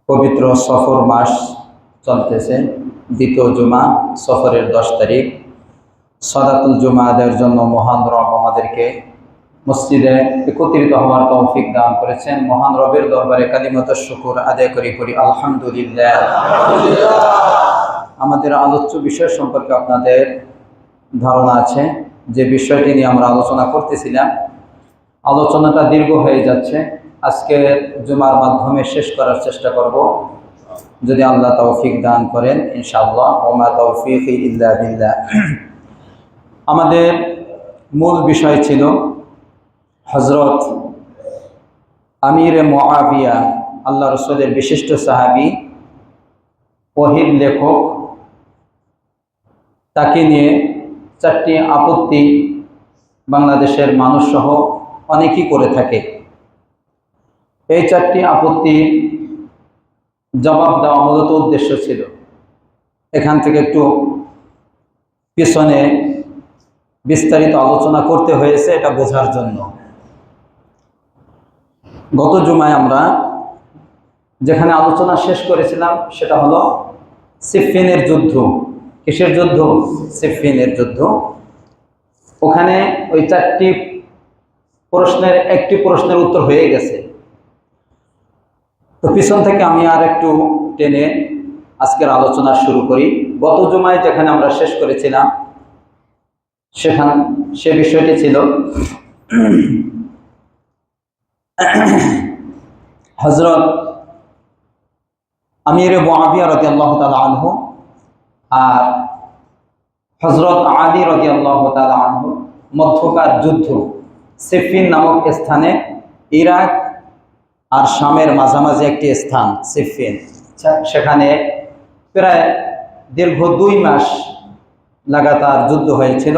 পবিত্র সফর মাস চলতেছে। দ্বিতীয় জুমা সফরের 10 তারিখ। সালাতুল জুমা আদায়ের জন্য মহান রব আমাদেরকে মসজিদে একত্রিত হওয়ার তৌফিক দান করেছেন। মহান রবের দরবারে কালিমাতুশ শুকর আদায় করি আলহামদুলিল্লাহ। আমাদের আলোচ্য বিষয় সম্পর্কে আপনাদের ধারণা আছে। যে বিষয়টি নিয়ে আমরা আলোচনা করতেছিলাম, আলোচনাটা দীর্ঘ হয়ে যাচ্ছে। আজকে জুমার মাধ্যমে শেষ করার চেষ্টা করব, যদি আল্লাহ তৌফিক দান করেন ইনশাআল্লাহ। ওমা তৌফিক ইল্লা বিল্লাহ। আমাদের মূল বিষয় ছিল হযরত আমিরে মুআবিয়া, আল্লাহ রাসূলের বিশিষ্ট সাহাবী, ওহীর লেখক। তাকে নিয়ে 4টি আপত্তি বাংলাদেশের মানুষ সহ অনেকেই করে থাকে। এই 4টি আপত্তির জবাব দেওয়া মূলত উদ্দেশ্য ছিল এখান থেকে একটু পিছনে বিস্তারিত আলোচনা করতে হয়েছে, এটা বোঝার জন্য। গত জুমায় আমরা যেখানে আলোচনা শেষ করেছিলাম সেটা হলো সিফফিনের যুদ্ধ। কিসের যুদ্ধ? সিফফিনের যুদ্ধ। ওখানে ওই 4টি প্রশ্নের একটি প্রশ্নের উত্তর হয়ে গেছে। তো পিছন থেকে আমি আর একটু টেনে আজকের আলোচনা শুরু করি। গত জুমায় যেখানে আমরা শেষ করেছিলাম সে বিষয়টি ছিল হযরত আমিরে মুআবিয়া রাদিয়াল্লাহু তাআলা আনহু আর হযরত আলী রাদিয়াল্লাহু তাআলা আনহু মধ্যকার যুদ্ধ। সিফফিন নামক স্থানে, ইরাক আর শামের মাঝামাঝি একটি স্থান সিফফিন। সেখানে প্রায় দীর্ঘ 2 মাস লাগাতার যুদ্ধ হয়েছিল।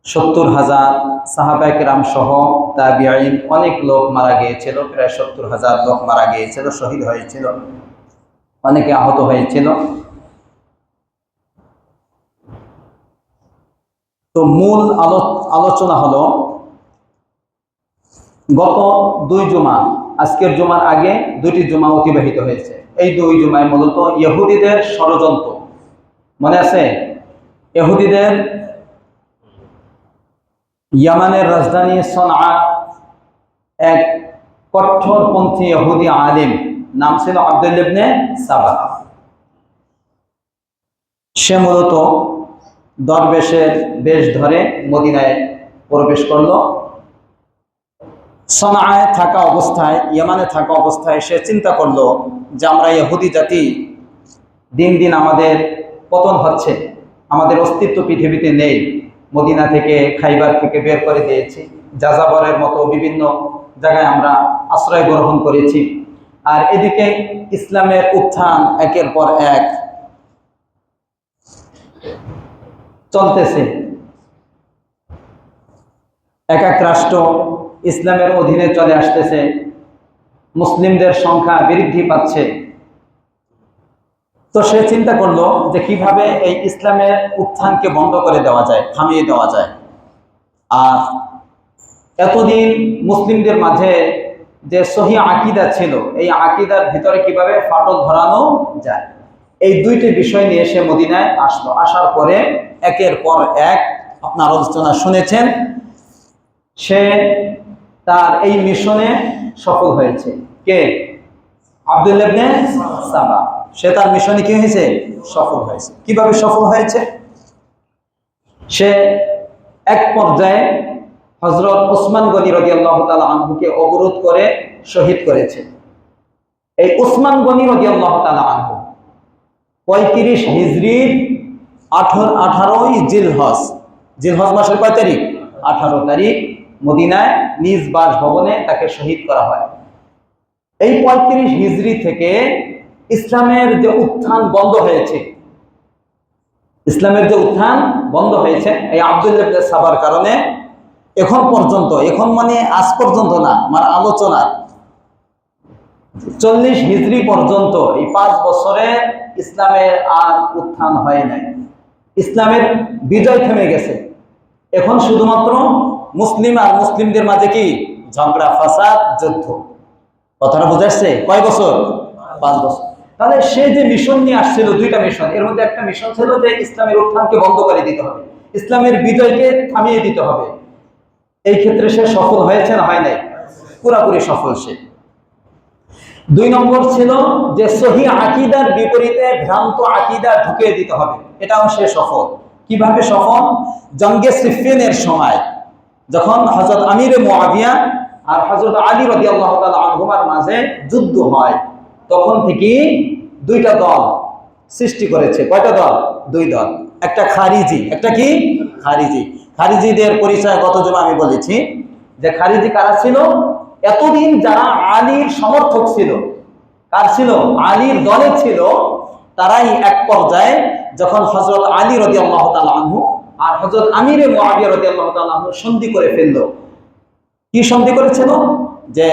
70,000 সাহাবায়ে কেরাম সহ তাবিঈন অনেক লোক মারা গিয়েছিল। প্রায় 70,000 লোক মারা গিয়েছিল, শহীদ হয়েছিল, অনেকে আহত হয়েছিল। তো মূল আলোচনা হলো গত 2 জুমা, আজকের জুমার আগে 2টি জুমা অতিবাহিত হয়েছে। এই 2 জুমায় মূলত ইহুদিদের ষড়যন্ত্র, মনে আছে? ইহুদিদের ইয়ামানের রাজধানী সনআ এক কঠোরপন্থী ইহুদি আলেম, নাম ছিল আব্দুল্লাহ ইবনে সাবা। সে মূলত দরবেশের বেশ ধরে মদিনায় প্রবেশ করলো। সনআয় থাকা অবস্থায়, ইয়ামানে থাকা অবস্থায় সে চিন্তা করলো যে আমরা ইহুদি জাতি, দিন দিন আমাদের পতন হচ্ছে, আমাদের অস্তিত্ব পৃথিবীতে নেই। মদিনা থেকে, খাইবার থেকে বের করে দিয়েছি, যাযাবরের মতো বিভিন্ন জায়গায় আমরা আশ্রয় গ্রহণ করেছি। আর এদিকে ইসলামের উত্থান একের পর এক চলতেছে। এক এক রাষ্ট্র ইসলামের অধীনে চলে আসতেছে, মুসলিমদের সংখ্যা বৃদ্ধি পাচ্ছে। তো সে চিন্তা করলো যে কিভাবে এই ইসলামের উত্থানকে বন্ধ করে দেওয়া যায়, থামিয়ে দেওয়া যায়। আর এতদিন মুসলিমদের মাঝে যে সহিহ আকীদা ছিল, এই আকীদার ভিতরে কিভাবে ফাটল ধরানো যায়, এই 2টি বিষয় নিয়ে সে মদিনায় আসলো। আসার পরে একের পর এক আপনার আলোচনা শুনেছেন, সে তার এই মিশনে সফল হয়েছে। কে? আব্দুল্লাহ ইবনে সাবা। সে তার মিশনে কি হয়েছে? সফল হয়েছে। কিভাবে সফল হয়েছে? সে এক পর্যায়ে হযরত ওসমান গনি রাদিয়াল্লাহু তাআলা আনহুকে অবরোধ করে শহীদ করেছে। এই ওসমান গনি রাদিয়াল্লাহু তাআলা আনহু 35 হিজরির 18ই জিলহজ, জিলহজ মাসের কয় তারিখ? 18 তারিখ মদিনায় নিজ বাসভবনে তাকে শহীদ করা হয়। এই 35 হিজরি থেকে ইসলামের যে উত্থান বন্ধ হয়েছে, ইসলামের যে উত্থান বন্ধ হয়েছে এই আব্দুল্লাহ ইবনে সাবার কারণে এখন পর্যন্ত, এখন মানে আজ পর্যন্ত না, আমার আলোচনা 40 হিজরি পর্যন্ত এই 5 বছরে ইসলামের আর উত্থান হয় নাই। ইসলামের বিজয় থেমে গেছে। এখন শুধুমাত্র মুসলিম আর মুসলিমদের মাঝে কি ঝগড়া, ফাসাদ, যুদ্ধ। কথাটা বোঝা যাচ্ছে? কয় বছর? 5 বছর। তাহলে সে যে মিশন নিয়ে আসছিল, দুইটা মিশন, এর মধ্যে একটা মিশন ছিল যে ইসলামের উত্থানকে বন্ধ করে দিতে হবে, ইসলামের বিজয়কে থামিয়ে দিতে হবে। এই ক্ষেত্রে সে সফল হয়েছে না হয় নাই? পুরাপুরি সফল সে। 2 নম্বর ছিল যে সহি আকীদার বিপরীতে ভ্রান্ত আকীদা ঢুকিয়ে দিতে হবে, এটাও সে সফল। কিভাবে সফল? জঙ্গে সিফফিনের সময় যখন হযরত আমির মুআবিয়া আর হযরত আলী রাদিয়াল্লাহু তাআলা আনহুমার মাঝে যুদ্ধ হয়, তখন থেকে দুইটা দল সৃষ্টি করেছে। কয়টা দল? 2 দল। একটা খারিজি, একটা কি? খারিজি। খারিজিদের পরিচয় গত জুমা আমি বলেছি যে খারিজি কারা ছিল? এতদিন যারা আলীর সমর্থক ছিল, কার ছিল? আলীর দলে ছিল, তারাই এক পর্যায়ে যখন হযরত আলী রাদিয়াল্লাহু তাআলা আনহু আর হযরত আমির মুআবিয়া রাদিয়াল্লাহু তাআলা আনহু সন্ধি করে ফেলল। কি সন্ধি করেছিল? যে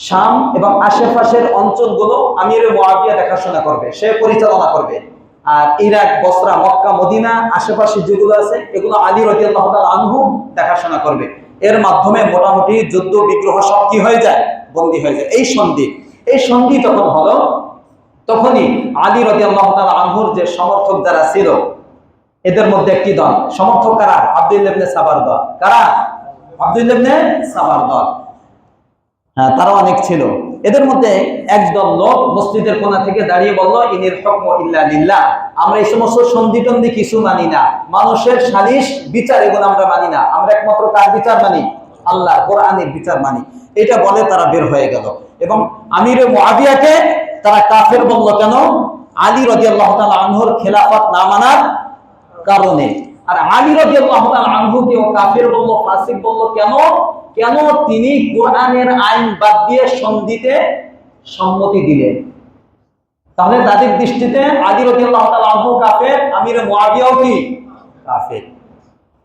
শাম এবং আশেপাশের অঞ্চলগুলো আমির মুআবিয়া দেখাশোনা করবে, সে পরিচালনা করবে, আর ইরাক, বসরা, মক্কা, মদিনা আশেপাশে যেগুলো আছে এগুলো আলী রাদিয়াল্লাহু তাআলা আনহু দেখাশোনা করবে। এর মাধ্যমে মোটামুটি যুদ্ধ বিগ্রহ সব কি হয়ে যায়? বন্দী হয়ে যায়। এই সন্ধি যখন হলো, তখনই আলী রাদিয়াল্লাহু তাআলা আনহুর যে সমর্থক যারা ছিল, এদের মধ্যে একটি দল সমর্থক কারা? আব্দুল্লাহ ইবনে সাবার দল। কারা? আব্দুল্লাহ ইবনে সাবার দল। হ্যাঁ, তারা অনেক ছিল। এদের মধ্যে একদল লোক মসজিদের কোণা থেকে দাঁড়িয়ে বলল, ইনিল হুকমু ইল্লা লিল্লাহ, আমরা এই সমস্ত সন্ধি টন্ধি কিছু মানি না, মানুষের সালিশ বিচার এগুলো আমরা মানি না, আমরা একমাত্র কার বিচার মানি? আল্লাহ কোরআনের বিচার মানি। এটা বলে তারা বের হয়ে গেল এবং আমির মুআবিয়াকে তারা কাফের বলল। কেন? আলী রাদিয়াল্লাহু তাআলা আনহুর খেলাফত না মানার কারণে। আর আলী রাদিয়াল্লাহু তাআলা আনহুকে কাফের বলল, ফাসিক বলল। কেন? কেন? তিনি কোরআনের আইন বাদ দিয়ে সন্ধিতে সম্মতি দিলেন। তাহলে তাদের দৃষ্টিতে আলী রাদিয়াল্লাহু তাআলা আনহু কাফের, আমির মুআবিয়াও কি কাফের।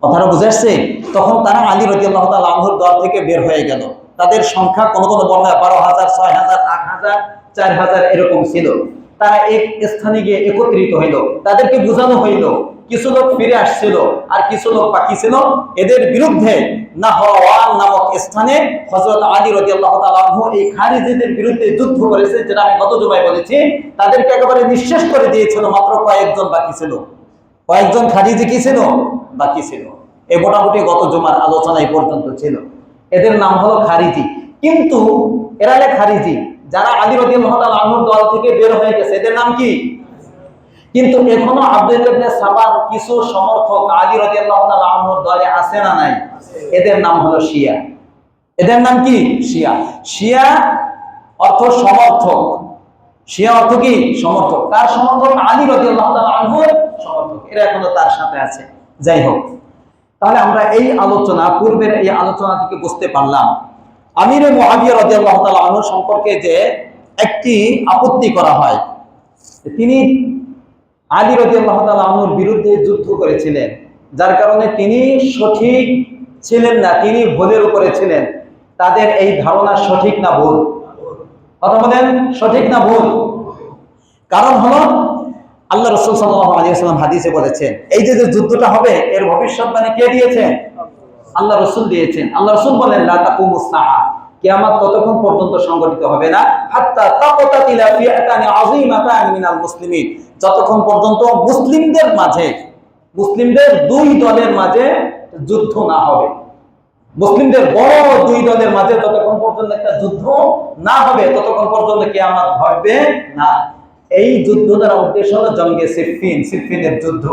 কথাটা বুঝা যাচ্ছে? তখন তারা আলী রাদিয়াল্লাহু তাআলা আনহুর দল থেকে বের হয়ে গেল। তাদের সংখ্যা কোনো কোনো বর্ণনায় 12,000, 6,000, 8,000, 4,000 এরকম ছিল। তারা এক স্থানে গিয়ে একত্রিত হইল, তাদেরকে বোঝানো হইল। কিছু লোক ফিরে আসছিল আর কিছু লোক বাকি ছিল। এদের বিরুদ্ধে নাহওয়ান নামক স্থানে হযরত আলী রাদিয়াল্লাহু তাআলা আনহু এই খারিজিদের বিরুদ্ধে যুদ্ধ করেছে, যেটা আমি গত জুমায় বলেছি। তাদেরকে একেবারে নিঃশেষ করে দিয়েছিল, মাত্র কয়েকজন বাকি ছিল। কয়েকজন খারিজি কি ছিল? বাকি ছিল। এই মোটামুটি গত জুমার আলোচনা এই পর্যন্ত ছিল। এদের নাম হলো খারিজি। কিন্তু এরা খারিজি যারা আলী রাদিয়াল্লাহু তাআলা আনহুর দল থেকে বের হয়ে গেছে, এদের নাম কি? কিন্তু এখনো আব্দুল্লাহ ইবনে সাবার কিছু সমর্থক আলী রাদিয়াল্লাহু তাআলা আনহুর দলে আছে না নাই? এদের নাম হলো শিয়া। এদের নাম কি? শিয়া। শিয়া অর্থ সমর্থক। শিয়া অর্থ কি? সমর্থক। তার সমর্থক আলী রাদিয়াল্লাহু তাআলা আনহুর সমর্থক, এরা এখনো তার সাথে আছে। যাই হোক, তাহলে আমরা এই আলোচনা, পূর্বের এই আলোচনা থেকে বুঝতে পারলাম আমির মুআবিয়া রাদিয়াল্লাহু তাআলা আনহু সম্পর্কে যে একটি আপত্তি করা হয়, তিনি আলী রাদিয়াল্লাহু তাআলা আনহুর বিরুদ্ধে যুদ্ধ করেছিলেন, যার কারণে তিনি সঠিক ছিলেন না, তিনি ভুলের উপরে ছিলেন। তাদের এই ধারণা সঠিক না ভুল? কথা বলেন, সঠিক না ভুল? কারণ হলো আল্লাহ রাসূল সাল্লাল্লাহু আলাইহি ওয়াসাল্লাম হাদিসে বলেছেন, এই যে যুদ্ধটা হবে এর ভবিষ্যৎবাণী কে দিয়েছেন? আল্লাহ রাসূল দিয়েছেন। আল্লাহ রাসূল বলেন, লা তাকুমুস সাআ, কিয়ামত ততক্ষণ পর্যন্ত সংগঠিত হবে না, হাত্তা তাকতাতিলা ফিআতানি আযীমাতান মিনাল মুসলিমিন, যতক্ষণ পর্যন্ত মুসলিমদের মাঝে, মুসলিমদের 2 দলের মাঝে যুদ্ধ না হবে। মুসলিমদের বড় 2 দলের মাঝে যতক্ষণ পর্যন্ত একটা যুদ্ধ না হবে, ততক্ষণ পর্যন্ত কিয়ামত ঘটবে না। এই যুদ্ধ দ্বারা উদ্দেশ্য হলো জঙ্গে সিফফিন, সিফফিনের যুদ্ধ।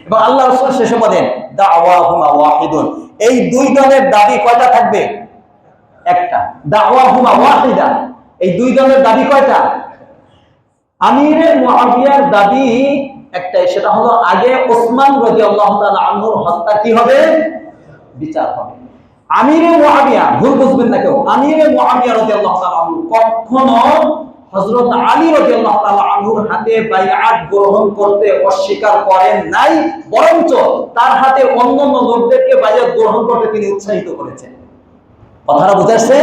এবং আল্লাহ রাসূল শেষে বলেন, দাওয়াহুমা ওয়াহিদুন, এই 2 দলের দাবি কয়টা থাকবে? একটা। দাওয়াহুমা ওয়াহিদা, এই 2 দলের দাবি কয়টা? আমিরে মুআবিয়ার দাবি একটাই, সেটা হলো আগে ওসমান রাদিয়াল্লাহু তাআলা আনহুর হত্যা কি হবে? বিচার হবে। আমিরে মুআবিয়া, ভুল বুঝবেন না কেউ, আমিরে মুআবিয়া রাদিয়াল্লাহু তাআলা আনহু কখনো হযরত আলী রাদিয়াল্লাহু তাআলা আনহুর হাতে বাইআত গ্রহণ করতে অস্বীকার করেন নাই, বরঞ্চ তার হাতে অন্যান্য লোকদেরকে বাইআত গ্রহণ করতে তিনি উৎসাহিত করেছেন। কথাটা বুঝাচ্ছে?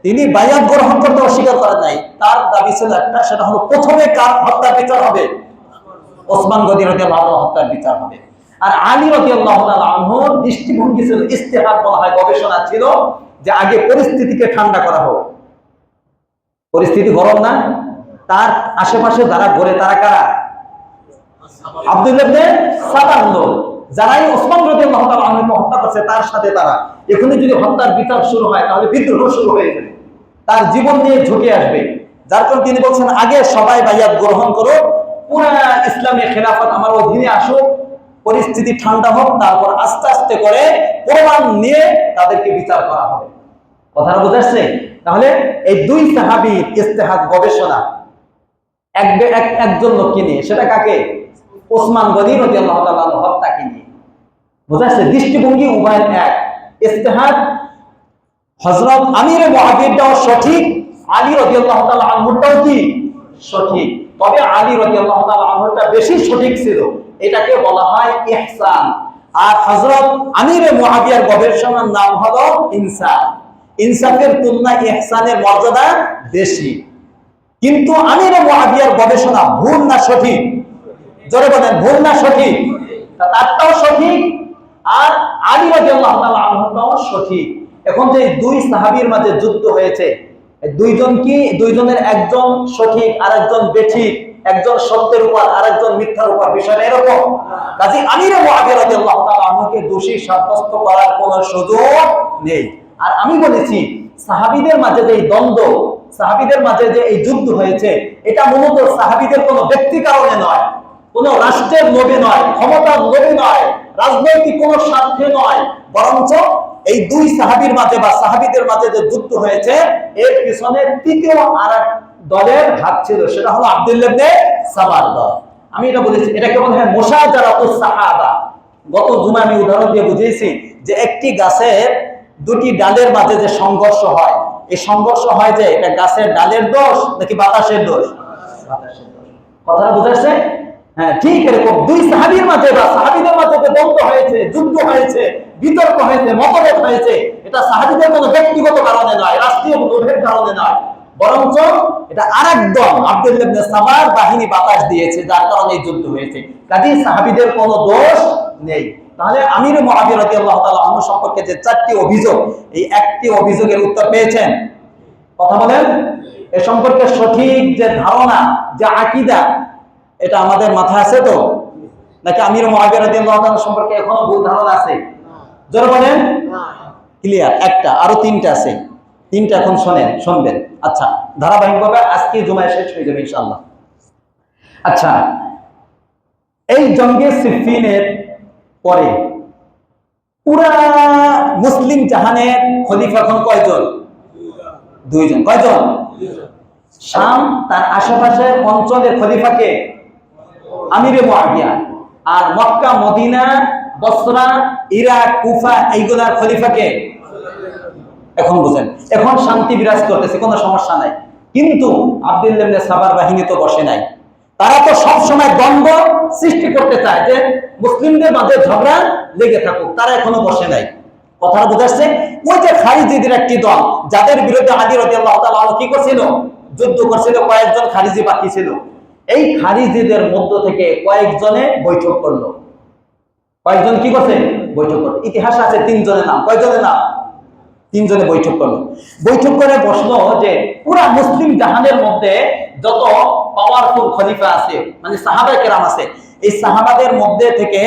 তিনি বাইআত গ্রহণ করতে অস্বীকার করেন নাই। তার দাবি ছিল একটা, সেটা হলো প্রথমে কার হত্যার বিচার হবে? ওসমান গনি রাদিয়াল্লাহু তাআলা হত্যার বিচার হবে। আর আলী রাদিয়াল্লাহু তাআলা আনহুর দৃষ্টিভঙ্গি ছিল, ইজতিহাদ বলা হয়, গবেষণা ছিল, যে আগে পরিস্থিতিকে ঠান্ডা করা হোক, পরিস্থিতি গরম না? তার আশেপাশে যারা ঘোরে তারা কারা? আব্দুল্লাহ ইবনে সাবার লোক, যারাই ওসমান রাদিয়াল্লাহু তাআলা আনহুকে হত্যা করছে তার সাথে তারা। এখনই যদি হত্যার বিচার শুরু হয় তাহলে বিদ্রোহ শুরু হয়ে যাবে, তার জীবন নিয়ে ঝুঁকে আসবে। যার কারণে তিনি বলছেন আগে সবাই বাইয়াত গ্রহণ করো, পুরা ইসলামী খেলাফত আমার অধীনে আসুক, পরিস্থিতি ঠান্ডা হোক, তারপর আস্তে আস্তে করে প্রমাণ নিয়ে তাদেরকে বিচার করা হবে। কথাটা বোঝাচ্ছে? তাহলে এই দুই সাহাবীর ইজতিহাদ গবেষণা একজন লোককে নিয়ে, সেটা কাকে? ওসমান গনি রাদিয়াল্লাহু তাআলা হত্যাকে নিয়ে। বোঝাচ্ছে দৃষ্টিভঙ্গি উভয় এক। ইজতিহাদ হযরত আমির মুআবিয়াটাও সঠিক, আলী রাদিয়াল্লাহু তাআলা আনহুটাও কি সঠিক, তবে আলী রাদিয়াল্লাহু তাআলা আনহুটা বেশি সঠিক ছিল, এটাকে বলা হয় ইহসান। আর হযরত আমির মুআবিয়ার গবেষণার নাম হলো ইনসাফ। ইনসাফের তুলনায় ইহসানের মর্যাদা বেশি। কিন্তু আমির মুআবিয়ার গবেষণা ভুল না সঠিক? জোরে বলেন, ভুল না সঠিক? তারটাও সঠিক আর আলী রাদিয়াল্লাহু তাআলা আনহুটাও সঠিক। এখন যে দুই সাহাবীর মাঝে যুদ্ধ হয়েছে, দুইজন কি, দুইজনের একজন সঠিক আর একজন বেঠিক, একজন সত্যের উপর আর একজন মিথ্যার উপর, বিষয়টা এরকম। কাজী আমির মুআবিয়া রাদিয়াল্লাহু তাআলা আনহুকে দোষী সাব্যস্ত করার কোনো সুযোগ নেই। আর আমি বলেছি সাহাবীদের মাঝে যে দ্বন্দ্ব, সাহাবীদের মাঝে যে এই যুদ্ধ হয়েছে, এটা মূলত সাহাবীদের কোনো ব্যক্তি কারণে নয়, কোন রাষ্ট্রের লোভে নয়, ক্ষমতার লোভে নয়, রাজনৈতিক কোন স্বার্থে নয়, বরঞ্চ এই দুই সাহাবীর মাঝে বা সাহাবীদের মাঝে যে যুদ্ধ হয়েছে এর পিছনে তৃতীয় আরেক দলের হাত ছিল, সেটা হলো আব্দুল্লাহ ইবনে সাবার দল। আমি এটা বলেছি, এটাকে বলা হয় মুশাজারাতুস সাহাবা। গত জুমা আমি উদাহরণ দিয়ে বুঝিয়েছি যে একটি গাছের দুটি ডালের মাঝে যে সংঘর্ষ হয়, এই সংঘর্ষ হয় যে এটা গাছের ডালের দোষ নাকি বাতাসের দোষ? বাতাসের দোষ। কথাটা বুঝাচ্ছে? হ্যাঁ, ঠিক এরকম দুই সাহাবীর মাঝে বা সাহাবীদের মাঝে যে দ্বন্দ্ব হয়েছে, যুদ্ধ হয়েছে, বিতর্ক হয়েছে, মতভেদ হয়েছে, এটা সাহাবীদের কোনো ব্যক্তিগত কারণে নয়, রাষ্ট্রীয় লোভের কারণে নয়, বরঞ্চ এটা আরেক দল আব্দুল্লাহ ইবনে সাবার বাহিনী বাতাস দিয়েছে, যার কারণে এই যুদ্ধ হয়েছে। কাজেই সাহাবীদের কোনো দোষ নেই। তাহলে আমির মুআবিয়া রাদিয়াল্লাহু তাআলা আনহু সম্পর্কে যে চারটি অভিযোগ, এই একটি অভিযোগের উত্তর পেয়েছেন? কথা বলেন। এ সম্পর্কে সঠিক যে ধারণা, যে আকীদা, এটা আমাদের মাথায় আছে তো? নাকি আমির মুআবিয়া রাদিয়াল্লাহু তাআলা সম্পর্কে এখনো ভুল ধারণা আছে? জোরে বলেন। ক্লিয়ার? একটা, আরো তিনটা আছে, তিনটা এখন শুনবেন। আচ্ছা, ধারাবাহিকভাবে আজকে জুমায় শেষ হয়ে যাবে ইনশাআল্লাহ। আচ্ছা, এই জঙ্গে সিফফিনের পরে পুরা মুসলিম জাহানের খলিফা এখন কয়জন? দুইজন। কয়জন? শাম তার আশেপাশের অঞ্চলের খলিফাকে আমিরে মুআবিয়া, আর মক্কা, মদিনা, বসরা, ইরাক, কুফা এইগুলার খলিফাকে। এখন বুঝেন, এখন শান্তি বিরাজ করতেছে, কোনো সমস্যা নাই। কিন্তু আব্দুল্লাহ ইবনে সাবার বাহিনী তো বসে নাই, তারা তো সব সময় দ্বন্দ্ব সৃষ্টি করতে চায় যে মুসলিমদের মাঝে ঝগড়া লেগে থাকুক, তারা এখনো বসে নাই। কথাটা বুঝাচ্ছে? ওই যে খারিজিদের একটি দল, যাদের বিরুদ্ধে আলী রাদিয়াল্লাহু তাআলা আনহু কি করছিল? যুদ্ধ করছিল, কয়েকজন খারিজি বাকি ছিল। এই খারিজিদের মধ্য থেকে কয়েকজনে বৈঠক করলো। কয়েকজন কি করছে? বৈঠক করলো। ইতিহাস আছে তিনজনের নাম। কয়জনের নাম? তিনজনে বৈঠক করলো। বৈঠক করে বসলো যে পুরা মুসলিম জাহানের মধ্যে যত পাওয়ারফুল খলিফা আছে, মানে সাহাবায়ে কেরাম আছে, এই সাহাবাদের মধ্যে থেকে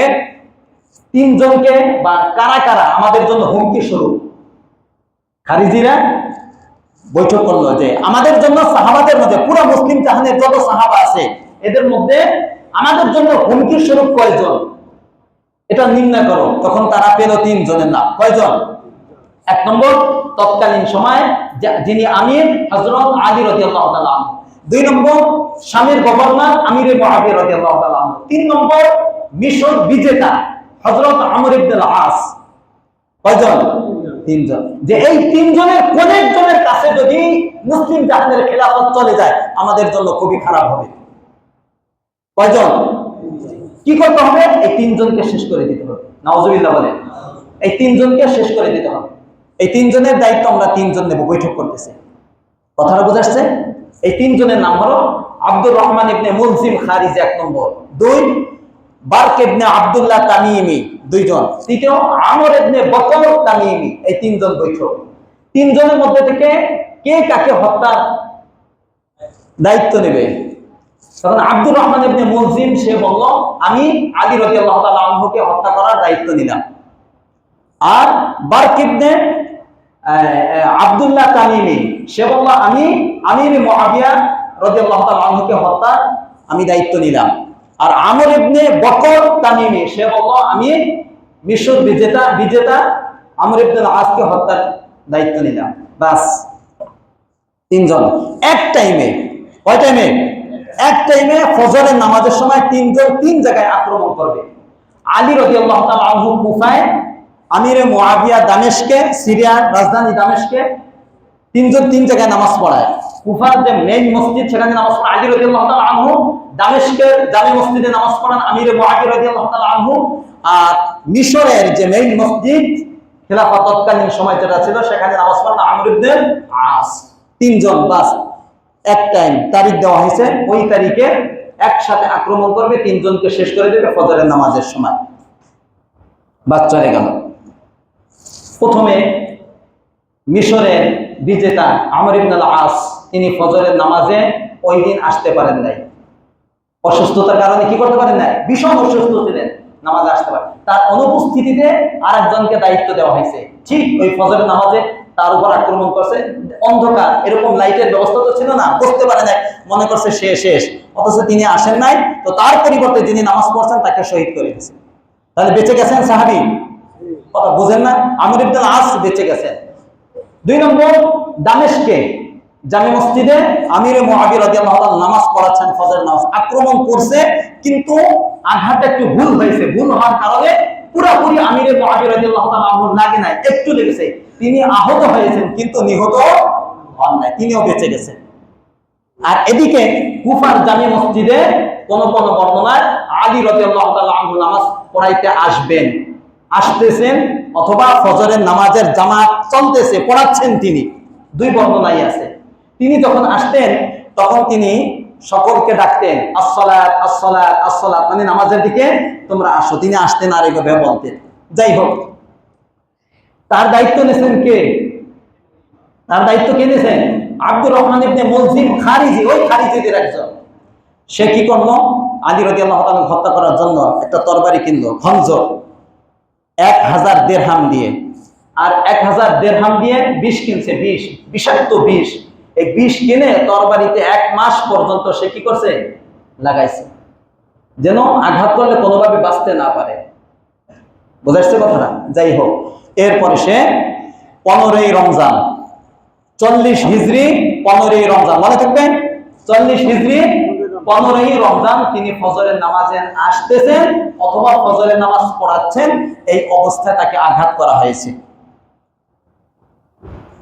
তিনজনকে বা কারা কারা আমাদের জন্য হুমকি স্বরূপ। খারিজিরা বৈঠক করলো যে আমাদের জন্য, সাহাবাদের মধ্যে পুরা মুসলিম জাহানের যত সাহাবা আছে এদের মধ্যে আমাদের জন্য হুমকি স্বরূপ কয়জন, এটা নির্ণয় করো। তখন তারা পেল তিনজনের নাম। কয়জন? এক নম্বর, তৎকালীন সময় যিনি আমির, হযরত আলী রাদিয়াল্লাহু তাআলা আনহু। দুই নম্বর, শামের গভর্নর আমির মুআবিয়া রাদিয়াল্লাহু তাআলা আনহু। তিন নম্বর, মিশর বিজেতা হযরত আমর ইবনে আল-আস। কয়জন? তিনজন। যে এই তিনজনের কোন একজনের কাছে যদি মুসলিম জাহানের খেলাফত চলে যায় আমাদের জন্য খুবই খারাপ হবে। কয়জন? কি করতে হবে? এই তিনজনকে শেষ করে দিতে হবে। নাউজুবিল্লাহ বলেন। এই তিনজনকে শেষ করে দিতে হবে। এই তিনজনের দায়িত্ব আমরা তিনজন নেব। বৈঠক করতেছে। কথাটা বুঝাচ্ছে? এই তিনজনের নাম হলো আব্দুর রহমান ইবনে মুলজিম খারিজি এক নম্বর, দুই বারক ইবনে আব্দুল্লাহ তামিমি দুইজন, তৃতীয় আমর ইবনে বকর তামিমি। এই তিনজন বৈঠক। তিনজনের মধ্যে থেকে কে কাকে হত্যা দায়িত্ব নেবে। তখন আব্দুর রহমান ইবনে মুলজিম সে বলল, আমি আলী রাদিয়াল্লাহু তাআলা আনহুকে হত্যা করার দায়িত্ব নিলাম। আর বারক ইবনে আব্দুল্লাহ তামিমি সে বলল, আমি আমির মুআবিয়া রাদিয়াল্লাহু তাআলা আনহুকে হত্যা আমি দায়িত্ব নিলাম। আর আমর ইবনে বকর তামিমি সে বলল, আমি মিশর বিজেতা আমর ইবনে আল-আসকে হত্যার দায়িত্ব নিলাম। বাস, তিনজন এক টাইমে। কয় টাইমে? এক টাইমে ফজরের নামাজের সময় তিনজন তিন জায়গায় আক্রমণ করবে। আলী রাদিয়াল্লাহু তাআলা আনহু কুফায়, আমিরে মুআবিয়া দামেশকে, সিরিয়ার রাজধানী দামেশকে, তিনজন তিন জায়গায় নামাজ পড়ায়। কুফার যে মেইন মসজিদ সেখানে নামাজ পড়ায় আলী রাদিয়াল্লাহু তাআলা আনহু, দামেশকের জামে মসজিদে নামাজ পড়ান আমিরে মুআবিয়া রাদিয়াল্লাহু তাআলা আনহু, আর মিশরের যে মেইন মসজিদ খেলাফত তৎকালীন সময় যেটা ছিল সেখানে নামাজ পড়ান আমর ইবনে আস। তিনজন, বাস এক টাইম তারিখ দেওয়া হয়েছে, ওই তারিখে একসাথে আক্রমণ করবে, তিনজনকে শেষ করে দেবে ফজরের নামাজের সময়। বাস চলে গেল। প্রথমে মিশরের বিজেতা আমর ইবনে আল-আস তিনি ফজরের নামাজে ওই দিন আসতে পারেন নাই, অসুস্থতার কারণে কি করতে পারেন নাই, ভীষণ অসুস্থ ছিলেন, নামাজে আসতে পারেন। তার অনুপস্থিতিতে আরেকজনকে দায়িত্ব দেওয়া হয়েছে। ঠিক ওই ফজরের নামাজে তার উপর আক্রমণ করছে, অন্ধকার, এরকম লাইটের ব্যবস্থা তো ছিল না, বুঝতে পারে নাই, মনে করছে সে শেষ, অথচ তিনি আসেন নাই। তো তার পরিবর্তে যিনি নামাজ পড়ছেন তাকে শহীদ করে দিয়েছে। তাহলে বেঁচে গেছেন সাহাবী, কথা বুঝেন না? আমর ইবনে আল-আস বেঁচে গেছেন। দুই নম্বর, দামেশকে জামে মসজিদে আমিরে মুআবিয়া রাদিয়াল্লাহু তাআলা নামাজ পড়াচ্ছেন, ফজরের নামাজ, আক্রমণ করছে, কিন্তু আঘাতটা একটু ভুল হয়েছে, ভুল হওয়ার কারণে পুরোপুরি আমিরে মুআবিয়া রাদিয়াল্লাহু তাআলা আনহুর লাগে নাই, একটু লেগেছে, তিনি আহত হয়েছেন কিন্তু নিহত হন নাই, তিনিও বেঁচে গেছেন। আর এদিকে কুফার জামে মসজিদে কোন কোন বর্ণনায় আলী রাদিয়াল্লাহু তাআলা আনহু নামাজ পড়াইতে আসতেছেন, অথবা ফজরের নামাজের জামাত চলতেছে, পড়াচ্ছেন তিনি, দুই বর্ণনাই আছে। তিনি যখন আসতেন তখন তিনি সকলকে ডাকতেন, আসসালাত আসসালাত আসসালাত, মানে নামাজের দিকে তোমরা আসো। তিনি আসতেন আর এইভাবে বলতেন। যাই হোক, তার দায়িত্ব নিয়েছেন কে? তার দায়িত্ব কে নিয়েছেন? আব্দুর রহমান ইবনে মুলজিম খারিজি, ওই খারিজিদের একজন। সে কি করলো? আলী রাদিয়াল্লাহু তাআলা হত্যা করার জন্য একটা তরবারি কিনলো, খঞ্জর, 1000 দিরহাম দিয়ে। আর 1000 দিরহাম দিয়ে বিষ কিনছে, বিষাক্ত বিষ। এই বিষ কিনে তরবারিতে 1 মাস পর্যন্ত সে কি করছে? লাগাইছে, যেন আঘাত করলে কোনোভাবে বাঁচতে না পারে। বোঝাচ্ছে কথাটা? যাই হোক, এরপরে সে 15ই রমজান, 40 হিজরি 15ই রমজান, মনে থাকবেন, 40 হিজরি 15ই রমজান তিনি ফজরের নামাজে আসতেছেন অথবা ফজরের নামাজ পড়াচ্ছেন, এই অবস্থায় তাকে আঘাত করা হয়েছে,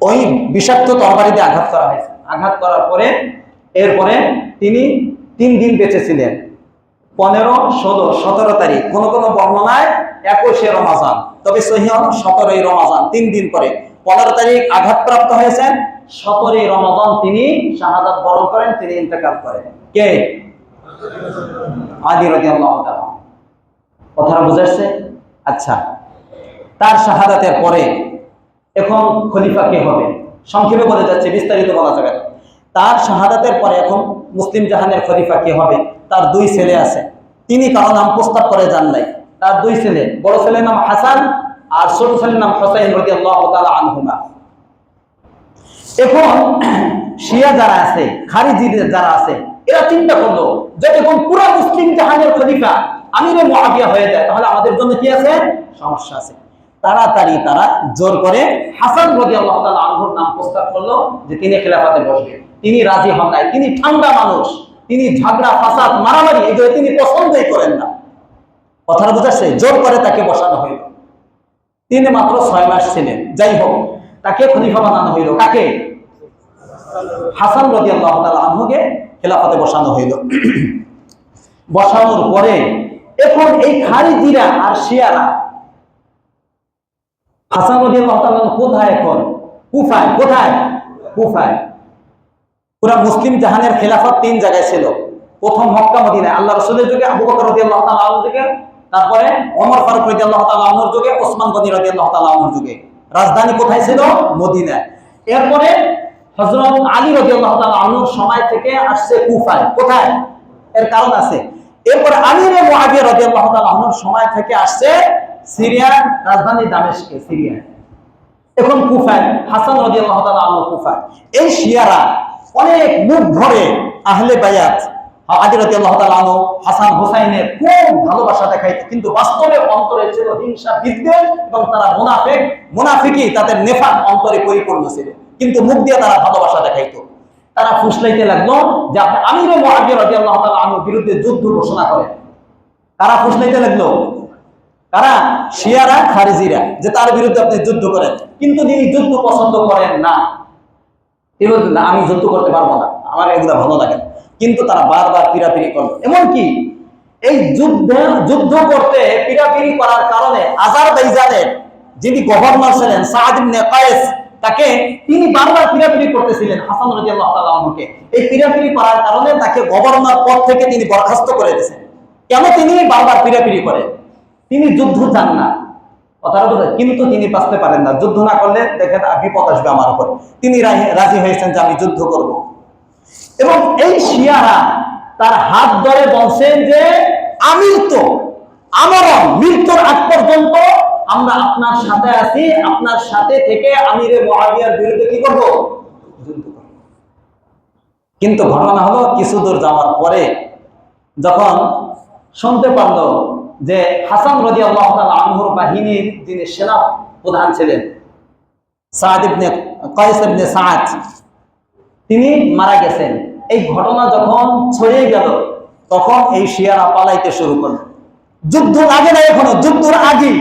ওই বিষাক্ত তরবারিতে আঘাত করা হয়েছে। আঘাত করার পরে এরপরে তিনি 3 দিন বেঁচে ছিলেন, 15, 16, 17 তারিখ, কোন কোন বর্ণনায় 21শে রমজান, তবে সহিহ 17ই রমজান, 3 দিন পরে। 15 তারিখ আঘাতপ্রাপ্ত হয়েছেন, 17ই রমজান তিনি শাহাদাত বরণ করেন, তিনি ইন্তেকাল করেন। কে? আলী রাদিয়াল্লাহু তাআলা। কথাটা বুঝাচ্ছে? আচ্ছা, তার শাহাদাতের পরে এখন খলিফা কে হবে? সংক্ষেপে বলে যাচ্ছে, বিস্তারিত বলা যাবে না। তার শাহাদাতের পরে এখন মুসলিম জাহানের খলিফা কে হবে? তার 2 ছেলে আছে, তিনি কারো নাম প্রস্তাব করে যান নাই। তার 2 ছেলে, বড় ছেলের নাম হাসান আর ছোট ছেলের নাম হুসাইন রাদিয়াল্লাহু তাআলা আনহুমা। এখন শিয়া যারা আছে, খারিজি যারা আছে, এরা চিন্তা করলো যে যখন পুরো মুসলিম জাহানের খলিফা আমিরে মুআবিয়া হয়ে যায়, তাহলে আমাদের জন্য কি আছে? সমস্যা আছে। তাড়াতাড়ি তারা জোর করে হাসান রাদিয়াল্লাহু তাআলা আনহুর নাম প্রস্তাব করলো যে তিনি খেলাফতে বসবেন। তিনি রাজি হন নাই, তিনি ঠান্ডা মানুষ, তিনি ঝগড়া ফাসাদ মারামারি এগুলো তিনি পছন্দই করেন না। কথাটা বুঝাচ্ছে? জোর করে তাকে বসানো হইল। তিনি মাত্র 6 মাস ছিলেন। যাই হোক, তাকে খলিফা বানানো হইল। কাকে? হাসান রাদিয়াল্লাহু তাআলা আনহুকে খেলাফতে বসানো হইল। বসানোর পরে এখন এই খারিজিরা আর শিয়ারা, হাসান রাদিয়াল্লাহু তাআলা কোথায়? এখন কুফায়। কোথায়? কুফায়। পুরা মুসলিম জাহানের খেলাফত 3 জায়গায় ছিল। প্রথম মক্কা মদিনায় আল্লাহ রাসূলের যুগে, আবু বকর রাদিয়াল্লাহু তাআলা আনহুর যুগে, তারপরে ওমর ফারুক রাদিয়াল্লাহু তাআলা আনহুর যুগে, ওসমান গনি রাদিয়াল্লাহু তাআলা আনহুর যুগে। রাজধানী কোথায় ছিল? মদিনায়। এরপরে হযরত আলী রাদিয়াল্লাহু তাআলা আনহুর সময় থেকে আসছে কুফায়। কোথায়? এর কারণ আছে। এরপর আমির মুআবিয়া রাদিয়াল্লাহু তাআলা আনহুর সময় থেকে আসছে সিরিয়ার রাজধানী দামেস্কে, সিরিয়া। এখন কুফায় হাসান রাদিয়াল্লাহু তাআলা আনহু কুফায়। এই শিয়ারা অনেক মুখ ধরে আহলে বায়াত আলী রাদিয়াল্লাহু তাআলা আনহু হাসান হুসাইনের খুব ভালোবাসা দেখাইতো, কিন্তু বাস্তবে অন্তরে ছিল হিংসা বিদ্বেষ এবং তারা মুনাফিকি তাদের নেফাক অন্তরে পরিপূর্ণ ছিল, কিন্তু মুখ দিয়ে তারা ভালোবাসা দেখাইতো। তারা ফুসলাইতে লাগলো যে আপনি আমির মুআবিয়া রাদিয়াল্লাহু তাআলা আনহুর বিরুদ্ধে যুদ্ধ ঘোষণা করেন। তারা ফুসলাইতে লাগলো, কারা? শিয়ারা, খারিজিরা, যে তার বিরুদ্ধে আপনি যুদ্ধ করেন। কিন্তু তিনি যুদ্ধ পছন্দ করেন না, তিনি বলতেন না, আমি যুদ্ধ করতে পারবো না, আমার এগুলো ভালো লাগে না। কিন্তু তারা বারবার পিরাপিরি করলো। এমনকি এই যুদ্ধ করতে পিরাপিরি করার কারণে আজারবাইজানের যিনি গভর্নর ছিলেন সাদ ইবনে কায়েস, তাকে তিনি বারবার পিরাপিরি করতেছিলেন হাসান রাদিয়াল্লাহু তাআলা আনহুকে। এই পিরাপিরি করার কারণে তাকে গভর্নর পদ থেকে তিনি বরখাস্ত করে দিয়েছেন। কেন? তিনি বারবার পিরাপিরি করেন, তিনি যুদ্ধ চান না, কথাটা বুঝে, কিন্তু তিনি বাঁচতে পারেন না। যুদ্ধ না করলে দেখেন বিপদ আসবে আমার উপর। তিনি রাজি হয়েছেন যে আমি যুদ্ধ করব। এবং এই শিয়ারা তার হাত ধরে বলছেন যে আমৃত্যু আমরণ, মৃত্যুর আগ পর্যন্ত আমরা আপনার সাথে আছি, আপনার সাথে থেকে আমিরে মুআবিয়ার বিরুদ্ধে কি করব? যুদ্ধ করব। কিন্তু ঘটনা হলো কিছু দূর যাওয়ার পরে যখন শুনতে পারল যে হাসান রাদিয়াল্লাহু তাআলা আনহুর বাহিনীর যিনি সেনা প্রধান ছিলেন সাদ ইবনে কায়েস ইবনে সাদ, তিনি মারা গেছেন। এই ঘটনা যখন ছড়িয়ে গেল তখন এই শিয়ারা পালাইতে শুরু করলো। যুদ্ধ লাগে না, এখনো যুদ্ধের আগে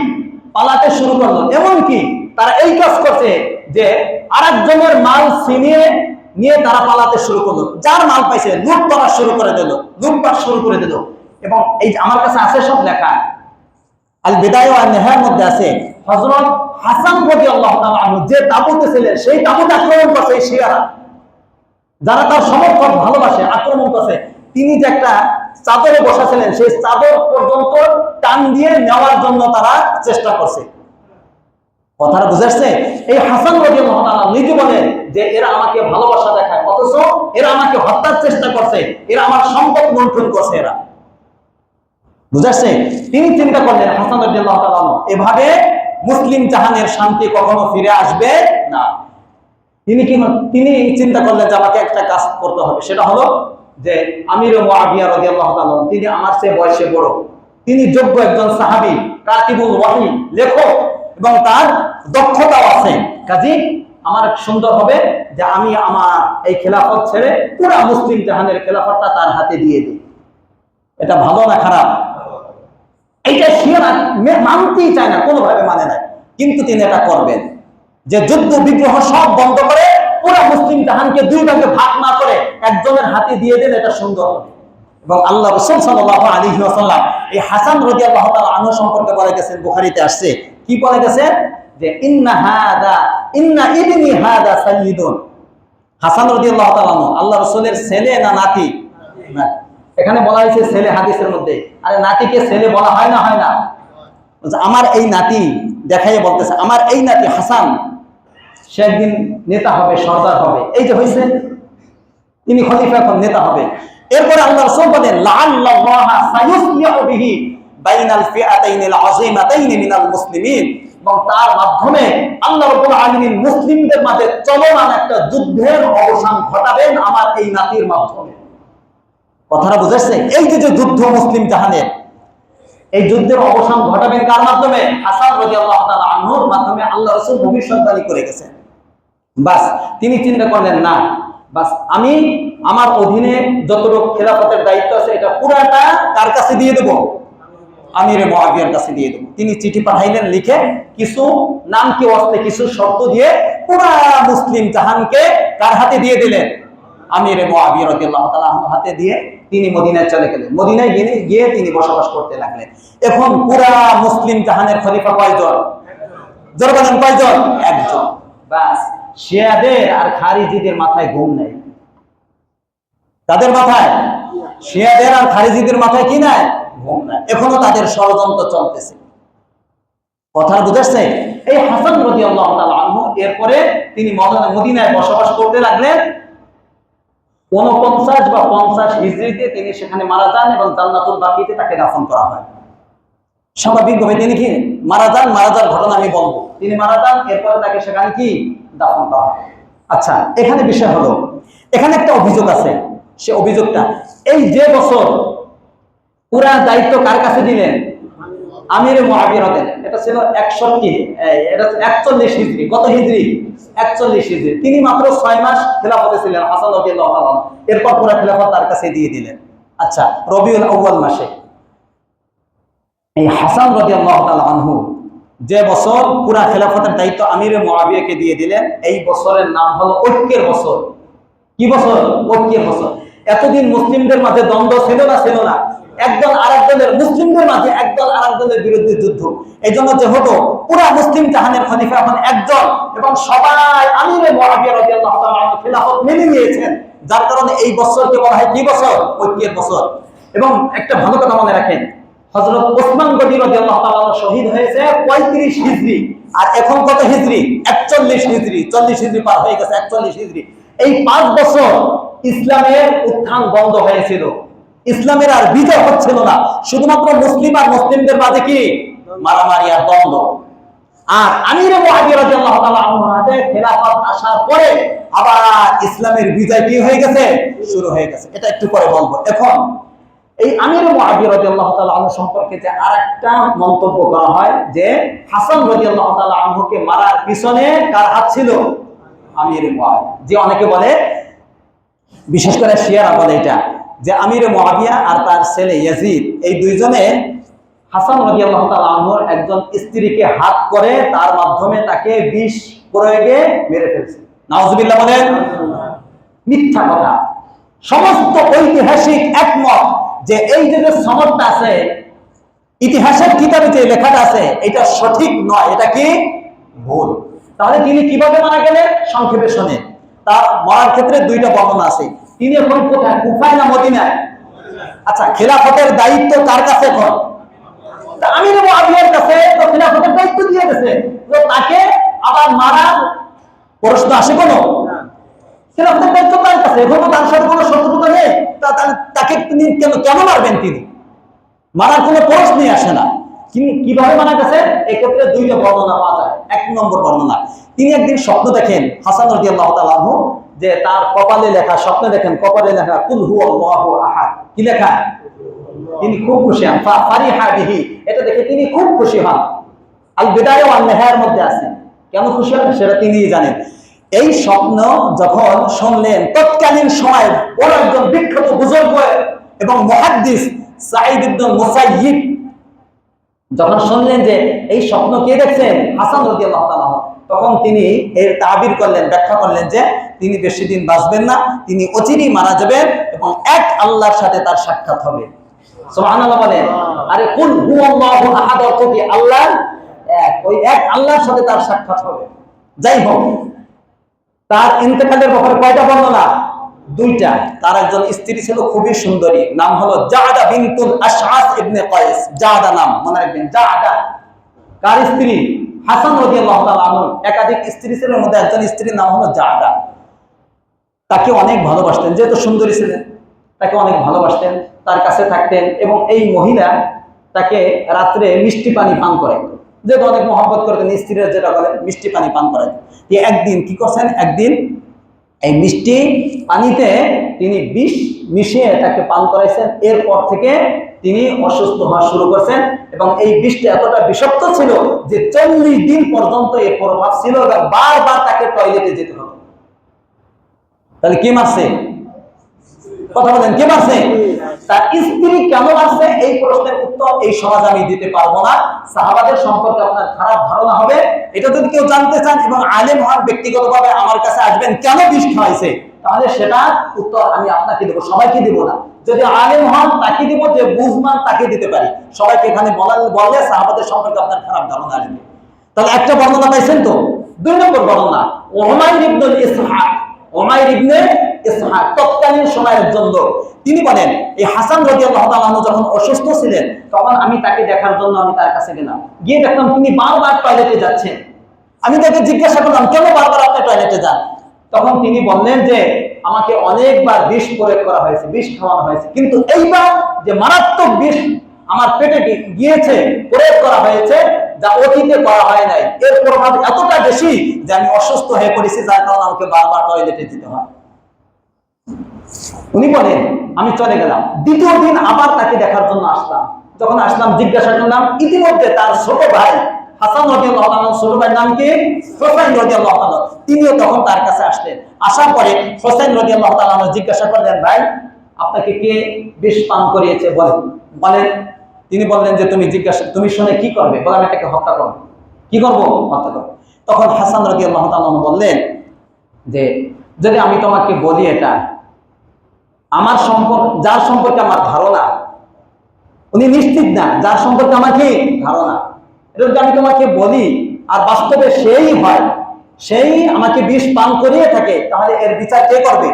পালাতে শুরু করলো। এমনকি তারা এই কাজ করছে যে আরেকজনের মাল ছিনিয়ে নিয়ে তারা পালাতে শুরু করলো। যার মাল পাইছে লুট করা শুরু করে দিল, লুটপাট শুরু করে দিল। এবং এই আমার কাছে আছে সব লেখা, আল বিদায়া ওয়ান নিহায়ার মধ্যে আছে হযরত হাসান রাদিয়াল্লাহু তাআলা আনহু যে তাঁবুতে ছিলেন সেই তাঁবুতে আক্রমণ করছে এই শিয়ারা, যারা তার সমর্থক ভালোবাসে, আক্রমণ করছে। তিনি যে একটা চাদরে বসেছিলেন সেই চাদর পর্যন্ত টান দিয়ে নেওয়ার জন্য তারা চেষ্টা করছে। কথাটা বুঝাচ্ছে? এই হাসান রাদিয়াল্লাহু তাআলা নিজে বলেন যে এরা আমাকে ভালোবাসা দেখায়, অথচ এরা আমাকে হত্যার চেষ্টা করছে, এরা আমার সম্পদ লুণ্ঠন করছে। এরা বুঝাচ্ছে? তিনি চিন্তা করলেন হাসান রাদিয়াল্লাহু তাআলা এভাবে মুসলিম জাহানের শান্তি কখনো ফিরে আসবে না। তিনি চিন্তা করলেন যে আমাকে একটা কাজ করতে হবে। সেটা হলো যে আমির মুআবিয়া রাদিয়াল্লাহু তাআলা তিনি আমার চেয়ে বয়সে বড়, তিনি যোগ্য একজন সাহাবী, কাতিবুল ওয়াহী, লেখক, এবং তার দক্ষতাও আছে। কাজী আমার সুন্দর হবে যে আমি আমার এই খেলাফত ছেড়ে পুরো মুসলিম জাহানের খেলাফতটা তার হাতে দিয়ে দিই। এটা ভালো না খারাপ? এইটা শিয়ারা মানতেই চায় না, কোনোভাবে মানে না, কিন্তু তিনি এটা করবেন যে যুদ্ধ বিগ্রহ সব বন্ধ করে পুরো মুসলিম জাহানকে দুই ভাগে ভাগ না করে একজনের হাতে দিয়ে দেন, এটা সুন্দর হবে। এবং আল্লাহ রাসূল সাল্লাল্লাহু আলাইহি ওয়াসাল্লাম এই হাসান রাদিয়াল্লাহু তাআলা আনহু সম্পর্কে বলে গেছেন, বুখারীতে আসছে, কি বলে গেছেন যে ইন্না ইবনি হাদা সাইয়্যিদুন। হাসান রাদিয়াল্লাহু তাআলা আনহু আল্লাহ রাসূলের ছেলে না নাতি? এখানে বলা হয়েছে ছেলে হাদিসের মধ্যে। আরে নাতিকে ছেলে বলা হয় না? হয় না? আমার এই নাতি দেখাই বলতেছে, আমার এই নাতি হাসান সে একদিন নেতা হবে, সরদার হবে। এই যে হয়েছে, তিনি খলিফা, এখন নেতা হবে। এরপরে আল্লাহ রাসূল বলেন লাআল্লাল্লাহা সায়ুসলিহু বিহি বাইনাল ফিআতাইনিল আযীমাতাইনি মিনাল মুসলিমিন, এবং তার মাধ্যমে আল্লাহ রাব্বুল আলামিন মুসলিমদের মাঝে চলমান একটা যুদ্ধের অবসান ঘটাবেন আমার এই নাতির মাধ্যমে। কথাটা বুঝাচ্ছে? এই যে যুদ্ধ মুসলিম জাহানের, এই যুদ্ধের অবসান ঘটাবেন কার মাধ্যমে? হাসান রাদিয়াল্লাহু তাআলা আনহুর মাধ্যমে আল্লাহ রাসূল ভবিষ্যৎবাণী করে গেছেন। বাস তিনি চিন্তা করলেন না, বাস আমি আমার অধীনে যতটুকু খেলাফতের দায়িত্ব আছে এটা পুরাটা কার কাছে দিয়ে দেব? আমিরে মুআবিয়ার কাছে দিয়ে দেব। তিনি চিঠি পাঠাইলেন, লিখে কিছু নাম কি ওয়াস্তে কিছু শর্ত দিয়ে পুরা মুসলিম জাহানকে কার হাতে দিয়ে দিলেন? আমিরে মুআবিয়া রাদিয়াল্লাহু তাআলা আনহু হাতে দিয়ে তিনি মদিনায় চলে গেলেন। মদিনায় গিয়ে তিনি বসবাস করতে লাগলেন। এখন পুরা মুসলিম জাহানের খলিফা কয়জন? জোরে বলেন কয়জন? একজন। বাস শিয়াদের আর খারিজিদের মাথায় ঘুম নেই। তাদের মাথায়, শিয়াদের আর খারিজিদের মাথায় কি নাই? ঘুম নাই। এখনো তাদের ষড়যন্ত্র চলতেছে। কথা বুঝাচ্ছে? এই হাসান রাদিয়াল্লাহু তাআলা আনহু এরপরে তিনি মদিনায় বসবাস করতে লাগলেন। 49 বা 50 হিজরিতে তিনি সেখানে মারা যান এবং জান্নাতুল বাকিতে তাকে দাফন করা হয়। স্বাভাবিকভাবে তিনি কি মারা যান, মারা যাওয়ার ঘটনা আমি বলবো। তিনি মারা যান, এরপরে তাকে সেখানে কি দাফন করা হয়। আচ্ছা, এখানে বিষয় হলো, এখানে একটা অভিযোগ আছে। সে অভিযোগটা, এই যে বছর পুরা দায়িত্ব কার কাছে দিলেন? আমির মুআবিয়া রাদিয়াল্লাহু আনহু। এটা ছিল 41 হিজরি। কত হিজরি? 41 হিজরি। তিনি মাত্র 6 মাস খেলাফতে ছিলেন হাসান রাদিয়াল্লাহু তাআলা। এরপর পুরা খেলাফত তার কাছে দিয়ে দিলেন। আচ্ছা, রবিউল আউয়াল মাসে এই হাসান রাদিয়াল্লাহু তাআলা আনহু যে বছর পুরা খেলাফতের দায়িত্ব আমির মুআবিয়াকে দিয়ে দিলেন, এই বছরের নাম হলো ঐক্যের বছর। কি বছর? ঐক্যের বছর। এতদিন মুসলিমদের মাঝে দ্বন্দ্ব ছিল না? ছিল না। একদল আরেকদলের, মুসলিমদের মাঝে একদল আরেকদলের বিরুদ্ধে যুদ্ধ। এই জন্য যেহেতু পুরা মুসলিম জাহানের খলিফা এখন একজন এবং সবাই আমির মুআবিয়া রাদিয়াল্লাহু তাআলা আনহু খেলাফত মেনে নিয়েছেন, যার কারণে এই বছরকে বলা হয় কি বছর? ঐক্যের বছর। এবং একটা ভালো কথা মনে রাখেন, হযরত ওসমান গনি রাদিয়াল্লাহু তাআলা শহীদ হয়েছে 35 হিজরি, আর এখন কত হিজরি? 41 হিজরি। 40 হিজরি পার হয়ে গেছে, 41 হিজরি। এই 5 বছর ইসলামের উত্থান বন্ধ হয়েছিল, ইসলামের আর বিজয় হচ্ছিল না, শুধুমাত্র মুসলিম আর মুসলিমদের মাঝে কি মারামারি আর দ্বন্দ্ব। আর আমির মুআবিয়া রাদিয়াল্লাহু তাআলা আনহু হাতে খেলাফত আসার পরে আবার ইসলামের বিজয় কি হয়ে গেছে? শুরু হয়ে গেছে। এটা একটু পরে বলবো। এখন এই আমির মুআবিয়া রাদিয়াল্লাহু তাআলা আনহু সম্পর্কে যে আরেকটা মন্তব্য করা হয় যে হাসান রাদিয়াল্লাহু তাআলা আনহুকে মারার পিছনে কার হাত ছিল? আমির মুআবিয়া। যে অনেকে বলে, বিশেষ করে শিয়ারা বলে এটা, যে আমির মুআবিয়া আর তার ছেলে ইয়াজিদ এই দুইজনে হাসান রাদিয়াল্লাহু তাআলা আনহুর একজন স্ত্রীকে হাত করে তার মাধ্যমে তাকে বিষ প্রয়োগে মেরে ফেলছে। নাউজুবিল্লাহ বলেন। মিথ্যা কথা। সমস্ত ঐতিহাসিক একমত যে এই যে সনদটা আছে, ইতিহাসের কিতাবে যে লেখাটা আছে, এটা সঠিক নয়, এটা কি ভুল। তাহলে তিনি কিভাবে মারা গেলেন? সংক্ষেপে শুনে। তার মরার ক্ষেত্রে দুইটা বর্ণনা আছে। তিনি এখন কোথায়? কুফায় না মদিনায়? আচ্ছা, খেলাফতের দায়িত্ব কার কাছে এখন? আমির মুআবিয়ার কাছে। তো খেলাফতের দায়িত্ব দিয়ে গেছে, তো তাকে আবার মারার প্রশ্ন আসে কোনো? খেলাফতের দায়িত্ব কার কাছে? এখন তো তার সাথে কোনো শত্রুতা নেই, তাকে তিনি কেন মারবেন? তিনি মারার কোনো প্রশ্নই আসে না। তিনি কিভাবে মারা গেছে? এক্ষেত্রে দুইটা বর্ণনা পাওয়া যায়। 1 নম্বর বর্ণনা, তিনি একদিন স্বপ্ন দেখেন হাসান রাদিয়াল্লাহু তাআলা আনহু, যে তার কপালে লেখা, স্বপ্নে দেখেন কপালে লেখা কুল হুয়াল্লাহু আহাদ। কি লেখা? তিনি খুব খুশি হন। ফারিহা বিহি, এটা দেখে তিনি খুব খুশি হন। আল বিদায়া ওয়ান নিহায়ার মধ্যে আছে। কেন খুশি হন সেটা তিনিই জানেন। এই স্বপ্ন যখন শুনলেন, তৎকালীন সময়ে বড় একজন বিখ্যাত বুজুর্গ এবং মুহাদ্দিস সাঈদ ইবনে মুসাইয়িব যখন শুনলেন যে এই স্বপ্ন কে দেখছেন? হাসান রাদিয়াল্লাহু তাআলা, তখন তিনি এর তাবির করলেন, ব্যাখ্যা করলেন যে তিনি বেশি দিন বাঁচবেন না, তিনি অচিরেই মারা যাবেন এবং এক আল্লাহর সাথে তার সাক্ষাৎ হবে। সুবহানাল্লাহ বলেন। আরে কুল হুয়াল্লাহু আহাদ অর্থ কি? আল্লাহ এক। ওই এক আল্লাহর সাথে তার সাক্ষাৎ হবে। যাই হোক, তার ইন্তেকালের ব্যাপারে কয়টা বর্ণনা? 2টা। তার একজন স্ত্রী ছিল খুবই সুন্দরী, নাম হলো জাআদা বিনতুল আশআস ইবনে কায়েস। জাআদা নাম মনে রাখবেন। জাআদা কার স্ত্রী? হাসান রাদিয়াল্লাহু তাআলা আনহু একাধিক স্ত্রী ছিল, মধ্যে একজন স্ত্রীর নাম হলো জাআদা। তাকে অনেক ভালোবাসতেন, যেহেতু সুন্দরী ছিলেন তাকে অনেক ভালোবাসতেন, তার কাছে থাকতেন এবং এই মহিলা তাকে রাত্রে মিষ্টি পানি পান করেন, যেহেতু অনেক মহব্বত করতেন, স্ত্রীরা যেটা বলেন মিষ্টি পানি পান করেন। একদিন কি করছেন? একদিন এই মিষ্টি পানিতে তিনি বিষ মিশিয়ে তাকে পান করাইছেন। এরপর থেকে তিনি অসুস্থ হওয়া শুরু করছেন এবং এই বিষটা এতটা বিষাক্ত ছিল যে 40 দিন পর্যন্ত এর প্রভাব ছিল এবং বারবার তাকে টয়লেটে যেতে হতো। তাহলে কে মারছে? কথা বলেন, কে মারছে? তার স্ত্রী কেন মারছে? এই প্রশ্নের উত্তর এই সমাজ আমি দিতে পারবো না। সাহাবাদের সম্পর্কে আপনার খারাপ ধারণা হবে। এটা যদি কেউ জানতে চান এবং আলেম হন, ব্যক্তিগতভাবে আমার কাছে আসবেন, কেন বিষ খাওয়াইছে, তাহলে সেটা উত্তর আমি আপনাকে দেবো, সবাইকে দিব না। যদি আলেম হন তাকে দিব, যে বুঝমান তাকে দিতে পারি। সবাইকে এখানে বললে সাহাবাদের সম্পর্কে আপনার খারাপ ধারণা আসবে। তাহলে একটা বর্ণনা পাইছেন তো। 2 নম্বর বর্ণনা, উমাইর ইবনে ইসহাক। উমাইর ইবনে ইসহাক তৎকালীন সময়ের জন্য তিনি বলেন, এই হাসান রাদিয়াল্লাহু তাআলা আনহু যখন অসুস্থ ছিলেন, তখন আমি তাকে দেখার জন্য আমি তার কাছে গেলাম। গিয়ে দেখলাম তিনি বারবার টয়লেটে যাচ্ছেন। আমি তাকে জিজ্ঞাসা করলাম, কেন বারবার আপনি টয়লেটে যান? তখন তিনি বললেন যে আমাকে অনেকবার বিষ প্রয়োগ করা হয়েছে, বিষ খাওয়ানো হয়েছে, কিন্তু এইবার যে মারাত্মক বিষ আমার পেটে গিয়েছে, প্রয়োগ করা হয়েছে, যা অতীতে করা হয় নাই, এর প্রভাব এতটা বেশি যে আমি অসুস্থ হয়ে পড়েছি, যার কারণে আমাকে বারবার টয়লেটে যেতে হয়। উনি বলেন আমি চলে গেলাম। দ্বিতীয় দিন আবার তাকে দেখার জন্য আসলাম। যখন আসলাম জিজ্ঞাসা করলাম, ইতিমধ্যে তার ছোট ভাই হাসান রাদিয়াল্লাহু তাআলা, ছোট ভাইয়ের নাম কি? হোসেন রাদিয়াল্লাহু তাআলা, তিনিও তখন তার কাছে আসলেন। আসার পরে হোসেন রাদিয়াল্লাহু তাআলা জিজ্ঞাসা করলেন, ভাই আপনাকে কে বিষ পান করিয়েছে বলেন। বলেন। তিনি বললেন যে তুমি শুনে কি করবে? বলে আমি এটাকে হত্যা করব। কি করব? হত্যা করব। তখন হাসান রাদিয়াল্লাহু তাআলা বললেন যে যদি আমি তোমাকে বলি, এটা আমার যার সম্পর্কে আমার ধারণা, উনি নিশ্চিত না, যার সম্পর্কে আমার কি ধারণা, এটা যদি আমি তোমাকে বলি আর বাস্তবে সেই হয়, সেই আমাকে বিষ পান করিয়ে থাকে, তাহলে এর বিচার কে করবে?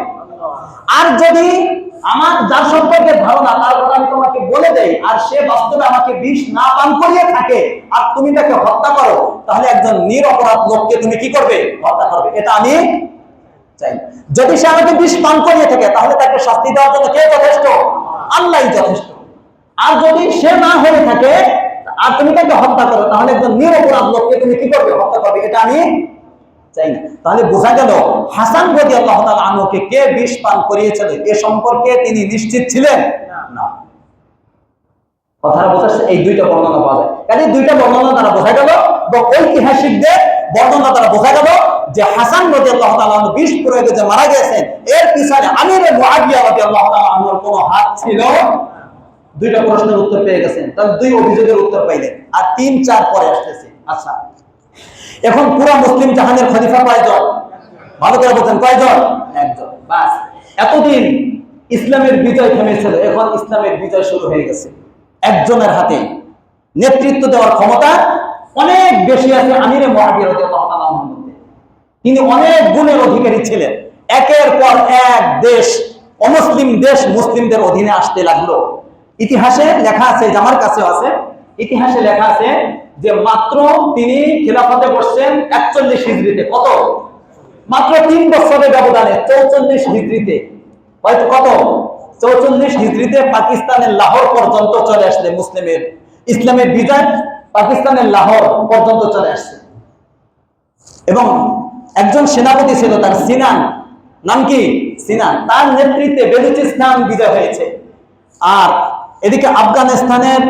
আর যদি আমার যার সম্পর্কে ধারণা, তার কথা আমি তোমাকে বলে দেই, আর সে বাস্তবে আমাকে বিষ না পান করিয়ে থাকে, আর তুমি তাকে হত্যা করো, তাহলে একজন নিরপরাধ লোককে তুমি কি করবে? হত্যা করবে। এটা আমি চাই। যদি সে আমাকে বিষ পান করিয়ে থাকে, তাহলে তাকে শাস্তি দেওয়ার জন্য কে যথেষ্ট? আল্লাহই যথেষ্ট। আর যদি সে না হয়ে থাকে আর তুমি তাকে হত্যা করো, তাহলে একজন নিরপরাধ লোককে তুমি কি করবে? হত্যা করবে। এটা আমি চাই না। তাহলে বোঝা গেল হাসান রাদিয়াল্লাহু তাআলা আনহুকে কে বিষ পান করিয়েছিল এ সম্পর্কে তিনি নিশ্চিত ছিলেন না। কথাটা বোঝা? এই দুইটা বর্ণনা পাওয়া যায়। কাজে দুইটা বর্ণনা দ্বারা বোঝা গেল, বা ঐতিহাসিকদের বর্ণনা দ্বারা বোঝা গেল যে হাসান রাদিয়াল্লাহু তাআলা আনহু বিষ প্রয়োগে যে মারা গেছেন, এর পিছনে আমির মুআবিয়া রাদিয়াল্লাহু তাআলা আনহুর কোনো হাত ছিল। দুইটা প্রশ্নের উত্তর পেয়ে গেছেন, তাহলে দুই অভিযোগের উত্তর পাইলেন। আর 3-4 পরে আসতেছে। আচ্ছা, এখন পুরো মুসলিম জাহানের খলিফা কয়জন? ভালো করে বলছেন, কয়জন? একজন। বাস। এতদিন ইসলামের বিজয় থেমেছিল, এখন ইসলামের বিজয় শুরু হয়ে গেছে। একজনের হাতে নেতৃত্ব দেওয়ার ক্ষমতা অনেক বেশি আছে আমির মুআবিয়া রাদিয়াল্লাহু তাআলা আনহুর মধ্যে। তিনি অনেক গুণের অধিকারী ছিলেন। একের পর এক দেশ, অমুসলিম দেশ মুসলিমদের অধীনে আসতে লাগলো। ইতিহাসে লেখা আছে, আমার কাছে আছে, ইতিহাসে লেখা আছে যে মাত্র তিনি খিলাফতে বসছেন 41 হিজরিতে। কত? মাত্র 3 বছরের ব্যবধানে 44 হিজরিতে, হয়তো কত 44 হিজরিতে পাকিস্তানের লাহোর পর্যন্ত চলে আসলে ইসলামের বিজয় পাকিস্তানের লাহোর পর্যন্ত চলে আসছে। এবং একজন সেনাপতি ছিল, তার সিনান নাম কি? সিনান। তার নেতৃত্বে বেলুচিস্তান বিজয় হয়েছে। আর এদিকে আফগানিস্তানের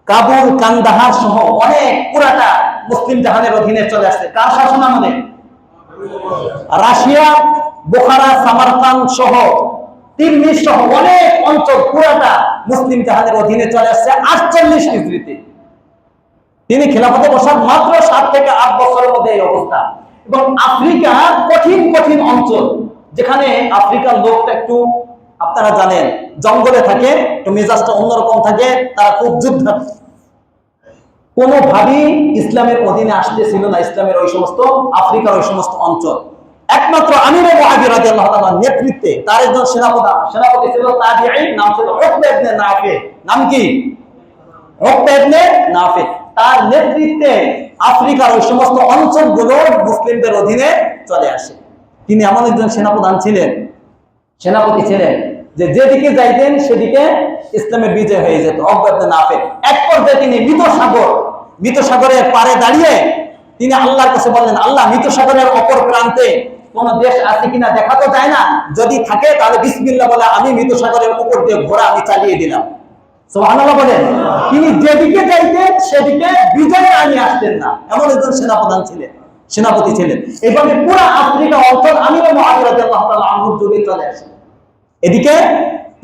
কাবুল, কান্দাহার সহ অনেক পুরাটা মুসলিম জাহানের অধীনে চলে আসছে। কার শাসন আমলে? রাশিয়া, বুখারা, সামারকান্দ সহ, তিরমিজ সহ অনেক অঞ্চল পুরাটা মুসলিম জাহানের অধীনে চলে আসছে 48 হিজরিতে। তিনি খিলাফতে বসার মাত্র 7 থেকে 8 বছরের মধ্যে এই অবস্থা। এবং আফ্রিকা কঠিন কঠিন অঞ্চল, যেখানে আফ্রিকার লোকটা একটু, আপনারা জানেন, জঙ্গলে থাকে, একটু মেজাজটা অন্যরকম থাকে, তারা খুব যুদ্ধ, কোনোভাবেই ইসলামের অধীনে আসতেছিল না ইসলামের ওই সমস্ত আফ্রিকার ওই সমস্ত অঞ্চল। একমাত্র আমির মুআবিয়া রাদিয়াল্লাহু তাআলার নেতৃত্বে তার একজন সেনাপতি ছিল, তাবিঈ, নাম ছিল উকবা ইবনে নাফি। নাম কি? উকবা ইবনে নাফি। তার নেতৃত্বে আফ্রিকার ওই সমস্ত অঞ্চলগুলো মুসলিমদের অধীনে চলে আসে। তিনি এমন একজন সেনাপতি ছিলেন যে যেদিকে যাইতেন সেদিকে ইসলামের বিজয় হয়ে যেত। উকবা ইবনে নাফি এক পর্যায়ে তিনি মৃত সাগরের পারে দাঁড়িয়ে তিনি আল্লাহর কাছে বললেন, আল্লাহ, মৃত সাগরের অপর প্রান্তে কোন দেশ আছে কিনা দেখা তো যায় না, যদি থাকে তাহলে বিসমিল্লাহ বলে আমি মৃত সাগরের উপর দিয়ে ঘোড়া আমি চালিয়ে দিলাম। সুবহানাল্লাহ বলেন। তিনি যেদিকে যাইতেন সেদিকে বিজয় আনিয়ে আসতেন না, এমন একজন সেনাপতি ছিলেন। এইভাবে পুরো আফ্রিকা অঞ্চল আমির মুআবিয়া রাদিয়াল্লাহু তাআলা আনহুর যুগে চলে আসে। এদিকে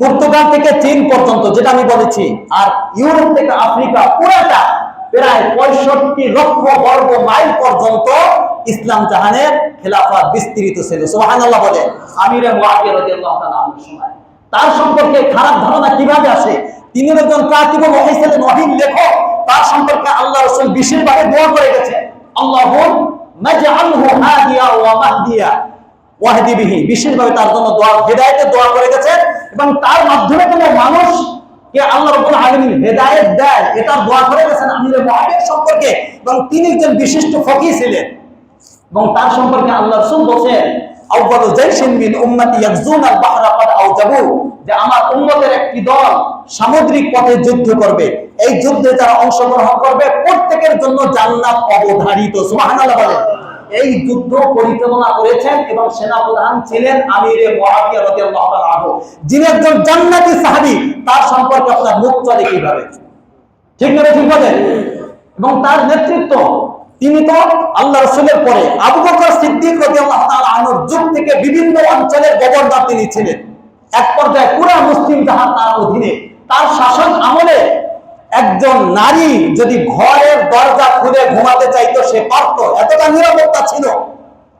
পর্তুগাল থেকে চীন পর্যন্ত, যেটা আমি বলেছি, আর ইউরোপ থেকে আফ্রিকা পুরাটা প্রায় 65 লক্ষ বর্গ মাইল পর্যন্ত ইসলাম জাহানের খেলাফত বিস্তৃত ছিল। সুবহানাল্লাহ বলে। আমির মুআবিয়া রাদিয়াল্লাহু তাআলা আনহুর সময় তার সম্পর্কে খারাপ ধারণা কিভাবে আসে? তিনি একজন কাতিবুল ওহী ছিলেন, ওহীর লেখক। তার সম্পর্কে আল্লাহ রাসূল বিশেষভাবে দোয়া করে গেছেন, আল্লাহুম্মা জাআলহু হাদিয়া ওয়া মাহদিয়া ওয়াহদি বিহি। বিশেষভাবে তার জন্য হেদায়েতের দোয়া করে গেছেন, এবং তার মাধ্যমে কোনো মানুষকে আল্লাহ রাব্বুল আলামিন হেদায়েত দেয়, এটা দোয়া করে গেছেন আমির মুআবিয়া সম্পর্কে। এবং তিনি একজন বিশিষ্ট ফকিহ ছিলেন। এবং তার সম্পর্কে আল্লাহ রাসূল বলেন আউয়ালু জাইশিন মিন উম্মতি ইয়াগজুনাল বাহরা ক্বাদ আওজাবু, যে আমার উম্মতের একটি দল সামুদ্রিক পথে যুদ্ধ করবে, এই যুদ্ধে যারা অংশগ্রহণ করবে প্রত্যেকের জন্য জান্নাত অবধারিত। সুবহানাল্লাহ বলেন। এই যুদ্ধ পরিচালনা করেছেন এবং সেনাপ্রধান ছিলেন আমিরে মুআবিয়া রাদিয়াল্লাহু তাআলা আনহু, যিনি একজন জান্নাতি সাহাবী। তার সম্পর্কে আপনার মুখ চলে কিভাবে? ঠিক না ঠিক বলেন? এবং তার নেতৃত্ব, তিনি তো আল্লাহ রাসূলের পরে আবু বকর সিদ্দিক রাদিয়াল্লাহু তাআলা আনহুর যুগ থেকে বিভিন্ন অঞ্চলের গভর্নর তিনি ছিলেন। এক পর্যায়ে পুরো মুসলিম জাহান তার অধীনে। তার শাসন আমলে একজন নারী যদি ঘরের দরজা খুলে ঘুমাতে চাইতো সে পারত, এতটা নিরাপত্তা ছিল।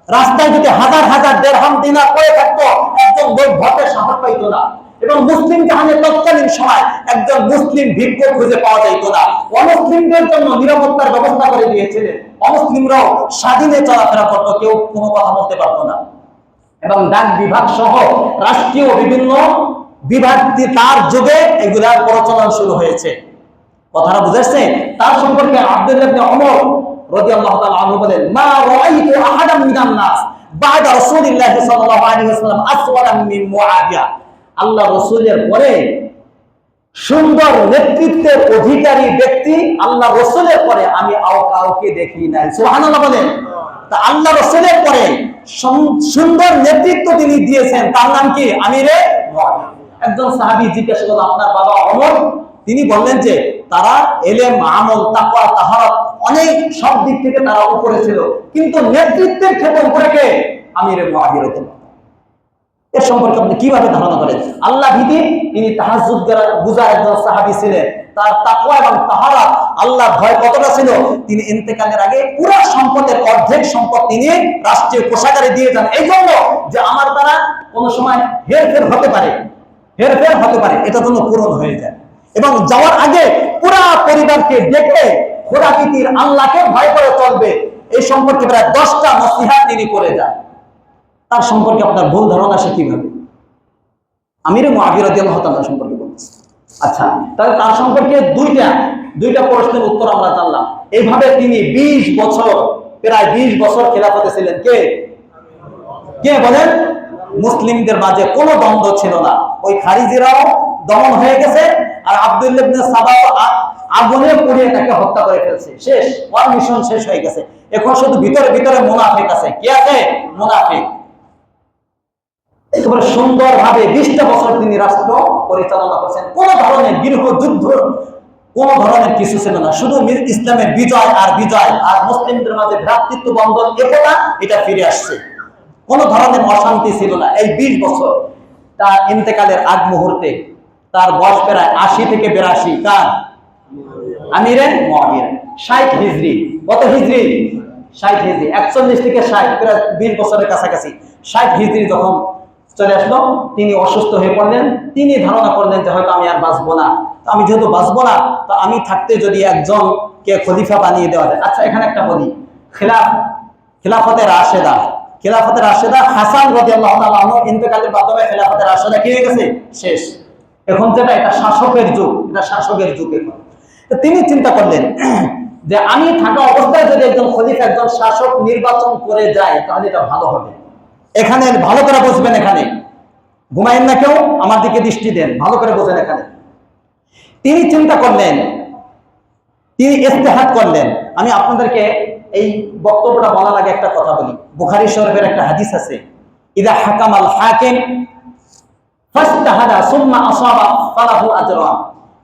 রাস্তায় যদি হাজার হাজার দিরহাম দিনার পড়ে থাকতো একজন লোক ভোটে সাহস পাইত না। এবং মুসলিম জাহানের তৎকালীন সময় একজন মুসলিম ভিক্ষুক খুঁজে পাওয়া যাইত না। অমুসলিমদের জন্য নিরাপত্তার ব্যবস্থা করে দিয়েছিলেন। অমুসলিমরাও স্বাধীনে চলাফেরা করতো, কেউ কোনো কথা বলতে পারতো না। এবং ডাক বিভাগ সহ রাষ্ট্রীয় বিভিন্ন বিভাগ তার যুগে এগুলার প্রচলন শুরু হয়েছে। কথাটা বুঝাচ্ছে? তার সম্পর্কে আব্দুল্লাহ ইবনে ওমর রাদিয়াল্লাহু তাআলা আনহু বলেন, মা রাআইতু আহাদাম মিনান নাস বা'দা রাসূলিল্লাহ সাল্লাল্লাহু আলাইহি ওয়াসাল্লাম আসওয়ারা মিন মুআবিয়া। আল্লাহ রাসূলের পরে সুন্দর নেতৃত্বের অধিকারী ব্যক্তি আল্লাহ রাসূলের পরে আমি কাউকে দেখি নাই। সুবহানাল্লাহ বলেন। তা আল্লাহ রাসূলের পরে সুন্দর নেতৃত্ব তিনি দিয়েছেন, তার নাম কি? আমিরে মুআবিয়া। একজন সাহাবী জিজ্ঞাসা করলেন, আপনার বাবা ওমর? তিনি বললেন যে তারা ইলম, আমল, তাকওয়া, তাহারাত অনেক সব দিক থেকে তারা উপরে ছিল, কিন্তু নেতৃত্বের ক্ষেত্রে উপরে কে? আমিরে মুআবিয়া রাদিয়াল্লাহু। এর সম্পর্কে আপনি কিভাবে ধারণা করেন? আল্লাহ ভীতি, তিনি তাহাজ্জুদ বুঝার একজন সাহাবী ছিলেন। তার তাকওয়া এবং তাহারাত, আল্লাহর ভয় কতটা ছিল? তিনি ইন্তেকালের আগে পুরো সম্পদের অর্ধেক সম্পদ তিনি রাষ্ট্রীয় কোষাগারে দিয়ে যান, এই জন্য যে আমার দ্বারা কোনো সময় হেরফের হতে পারে, এটা যেন পূরণ হয়ে যায়। এবং যাওয়ার আগে পুরা পরিবারকে ডেকে খোদাপীতির আল্লাহকে ভয় করে চলবে, এই সম্পর্কে প্রায় 10টা নসিহত তিনি করে যান। তার সম্পর্কে আপনার ভুল ধারণা আসে কিভাবে? আমিরে মুআবিয়া রাদিয়াল্লাহু তাআলা সম্পর্কে বলছি। আচ্ছা, তাহলে তার সম্পর্কে দুইটা প্রশ্নের উত্তর আমরা জানলাম। এইভাবে তিনি 20 বছর, প্রায় 20 বছর খেলাফতে ছিলেন। কে বলেন? মুসলিমদের মাঝে কোনো দ্বন্দ্ব ছিল না। ওই খারিজিরাও দমন হয়ে গেছে, আর আব্দুল্লাহ ইবনে সাবা আগুনে পুড়িয়ে তাকে হত্যা করে ফেলছে। শেষ, ওয়ার মিশন শেষ হয়ে গেছে। এখন শুধু ভিতরে ভিতরে মুনাফিক আছে। কে আছে? মুনাফিক। একেবারে সুন্দরভাবে 20টা বছর তিনি রাষ্ট্র পরিচালনা করছেন। কোন ধরনের গৃহ যুদ্ধ, কোন ধরনের কিছু ছিল না। শুধু ইসলামের বিজয় আর বিজয়, আর মুসলিমদের মাঝে ভ্রাতৃত্ব বন্ধন, এটা ফিরে আসছে। কোন ধরনের অশান্তি ছিল না এই 20 বছর। তার ইন্তেকালের আগ মুহূর্তে তার বয়স প্রায় 80 থেকে 82। কার? আমিরে মুআবিয়া। 60 হিজরি। কত হিজরি? 60 হিজরি। 41 থেকে 60, প্রায় 20 বছরের কাছাকাছি। 60 হিজরি যখন চলে আসলো, তিনি অসুস্থ হয়ে পড়লেন। তিনি ধারণা করলেন যে হয়তো আমি আর বাঁচবো না। তো আমি যেহেতু বাঁচবো না, তো আমি থাকতে যদি একজনকে খলিফা বানিয়ে দেওয়া যায়। আচ্ছা, এখানে একটা বলি, খিলাফতে রাশেদা হাসান রাদিয়াল্লাহু তাআলা আনহু ইন্তেকালের মাধ্যমে খিলাফতে রাশেদা কি হয়ে গেছে? শেষ। এখন যেটা, এটা শাসকের যুগ, এখন। তো তিনি চিন্তা করলেন যে আমি থাকা অবস্থায় যদি একজন খলিফা, একজন শাসক নির্বাচন করে যায়, তাহলে এটা ভালো হবে। এখানে ভালো করে বুঝবেন, এখানে ঘুমাইন না কেউ, আমার দিকে দৃষ্টি দেন, ভালো করে বোঝেন। এখানে তিনি চিন্তা করলেন, তিনি ইজতিহাদ করলেন। আমি আপনাদেরকে এই বক্তব্যটা বলার আগে একটা কথা বলি। বুখারী শরীফের একটা হাদিস আছে, ইদা হাকামাল হাকিম ফাজতাহাদা সুম্মা আসাবা ফালাহু আজরান।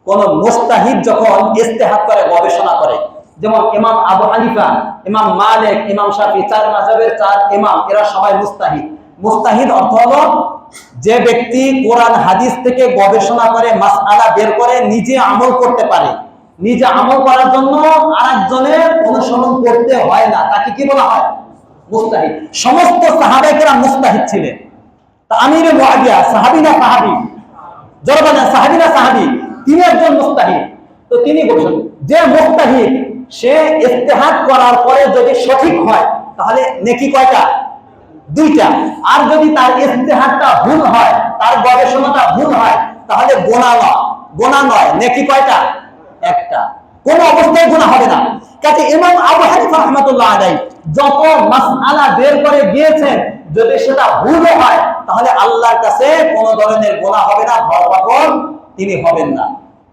কোন মুজতাহিদ যখন ইজতিহাদ করে, গবেষণা করে, যেমন ইমাম আবু হানিফা, ইমাম মালিক, ইমাম শাফি, 4 মাযহাবের 4 ইমাম, এরা সবাই মুজতাহিদ। মুজতাহিদ অর্থ হলো যে ব্যক্তি কোরআন হাদিস থেকে গবেষণা করে, মাসআলা বের করে, নিজে আমল করতে পারে। নিজে আমল করার জন্য আরেকজনের অনুসরণ করতে হয় না, তাকে কি বলা হয়? মুজতাহিদ। সমস্ত সাহাবায়ে কেরাম মুজতাহিদ ছিলেন। তা আমিরে মুআবিয়া সাহাবী না সাহাবী? জোরে বলেন, সাহাবী না সাহাবী? তিনি একজন মুজতাহিদ। তো তিনি বলছেন যে মুজতাহিদ, সে ইজতিহাদ করার পরে যদি সঠিক হয়, তাহলে নেকি কয়টা? 2টা। আর যদি তার ইজতিহাদটা ভুল হয়, তার গবেষণাটা ভুল হয়, তাহলে গোনা নয়, নেকি কয়টা? 1টা। কোন অবস্থায় গুনাহ হবে না। কাজে ইমাম আবু হানিফা রাহমাতুল্লাহ আলাইহি যত মাসআলা বের করে গিয়েছেন, যদি সেটা ভুল হয় তাহলে আল্লাহর কাছে কোন ধরনের গুনাহ হবে না, ধর্মপাকড় তিনি হবেন না।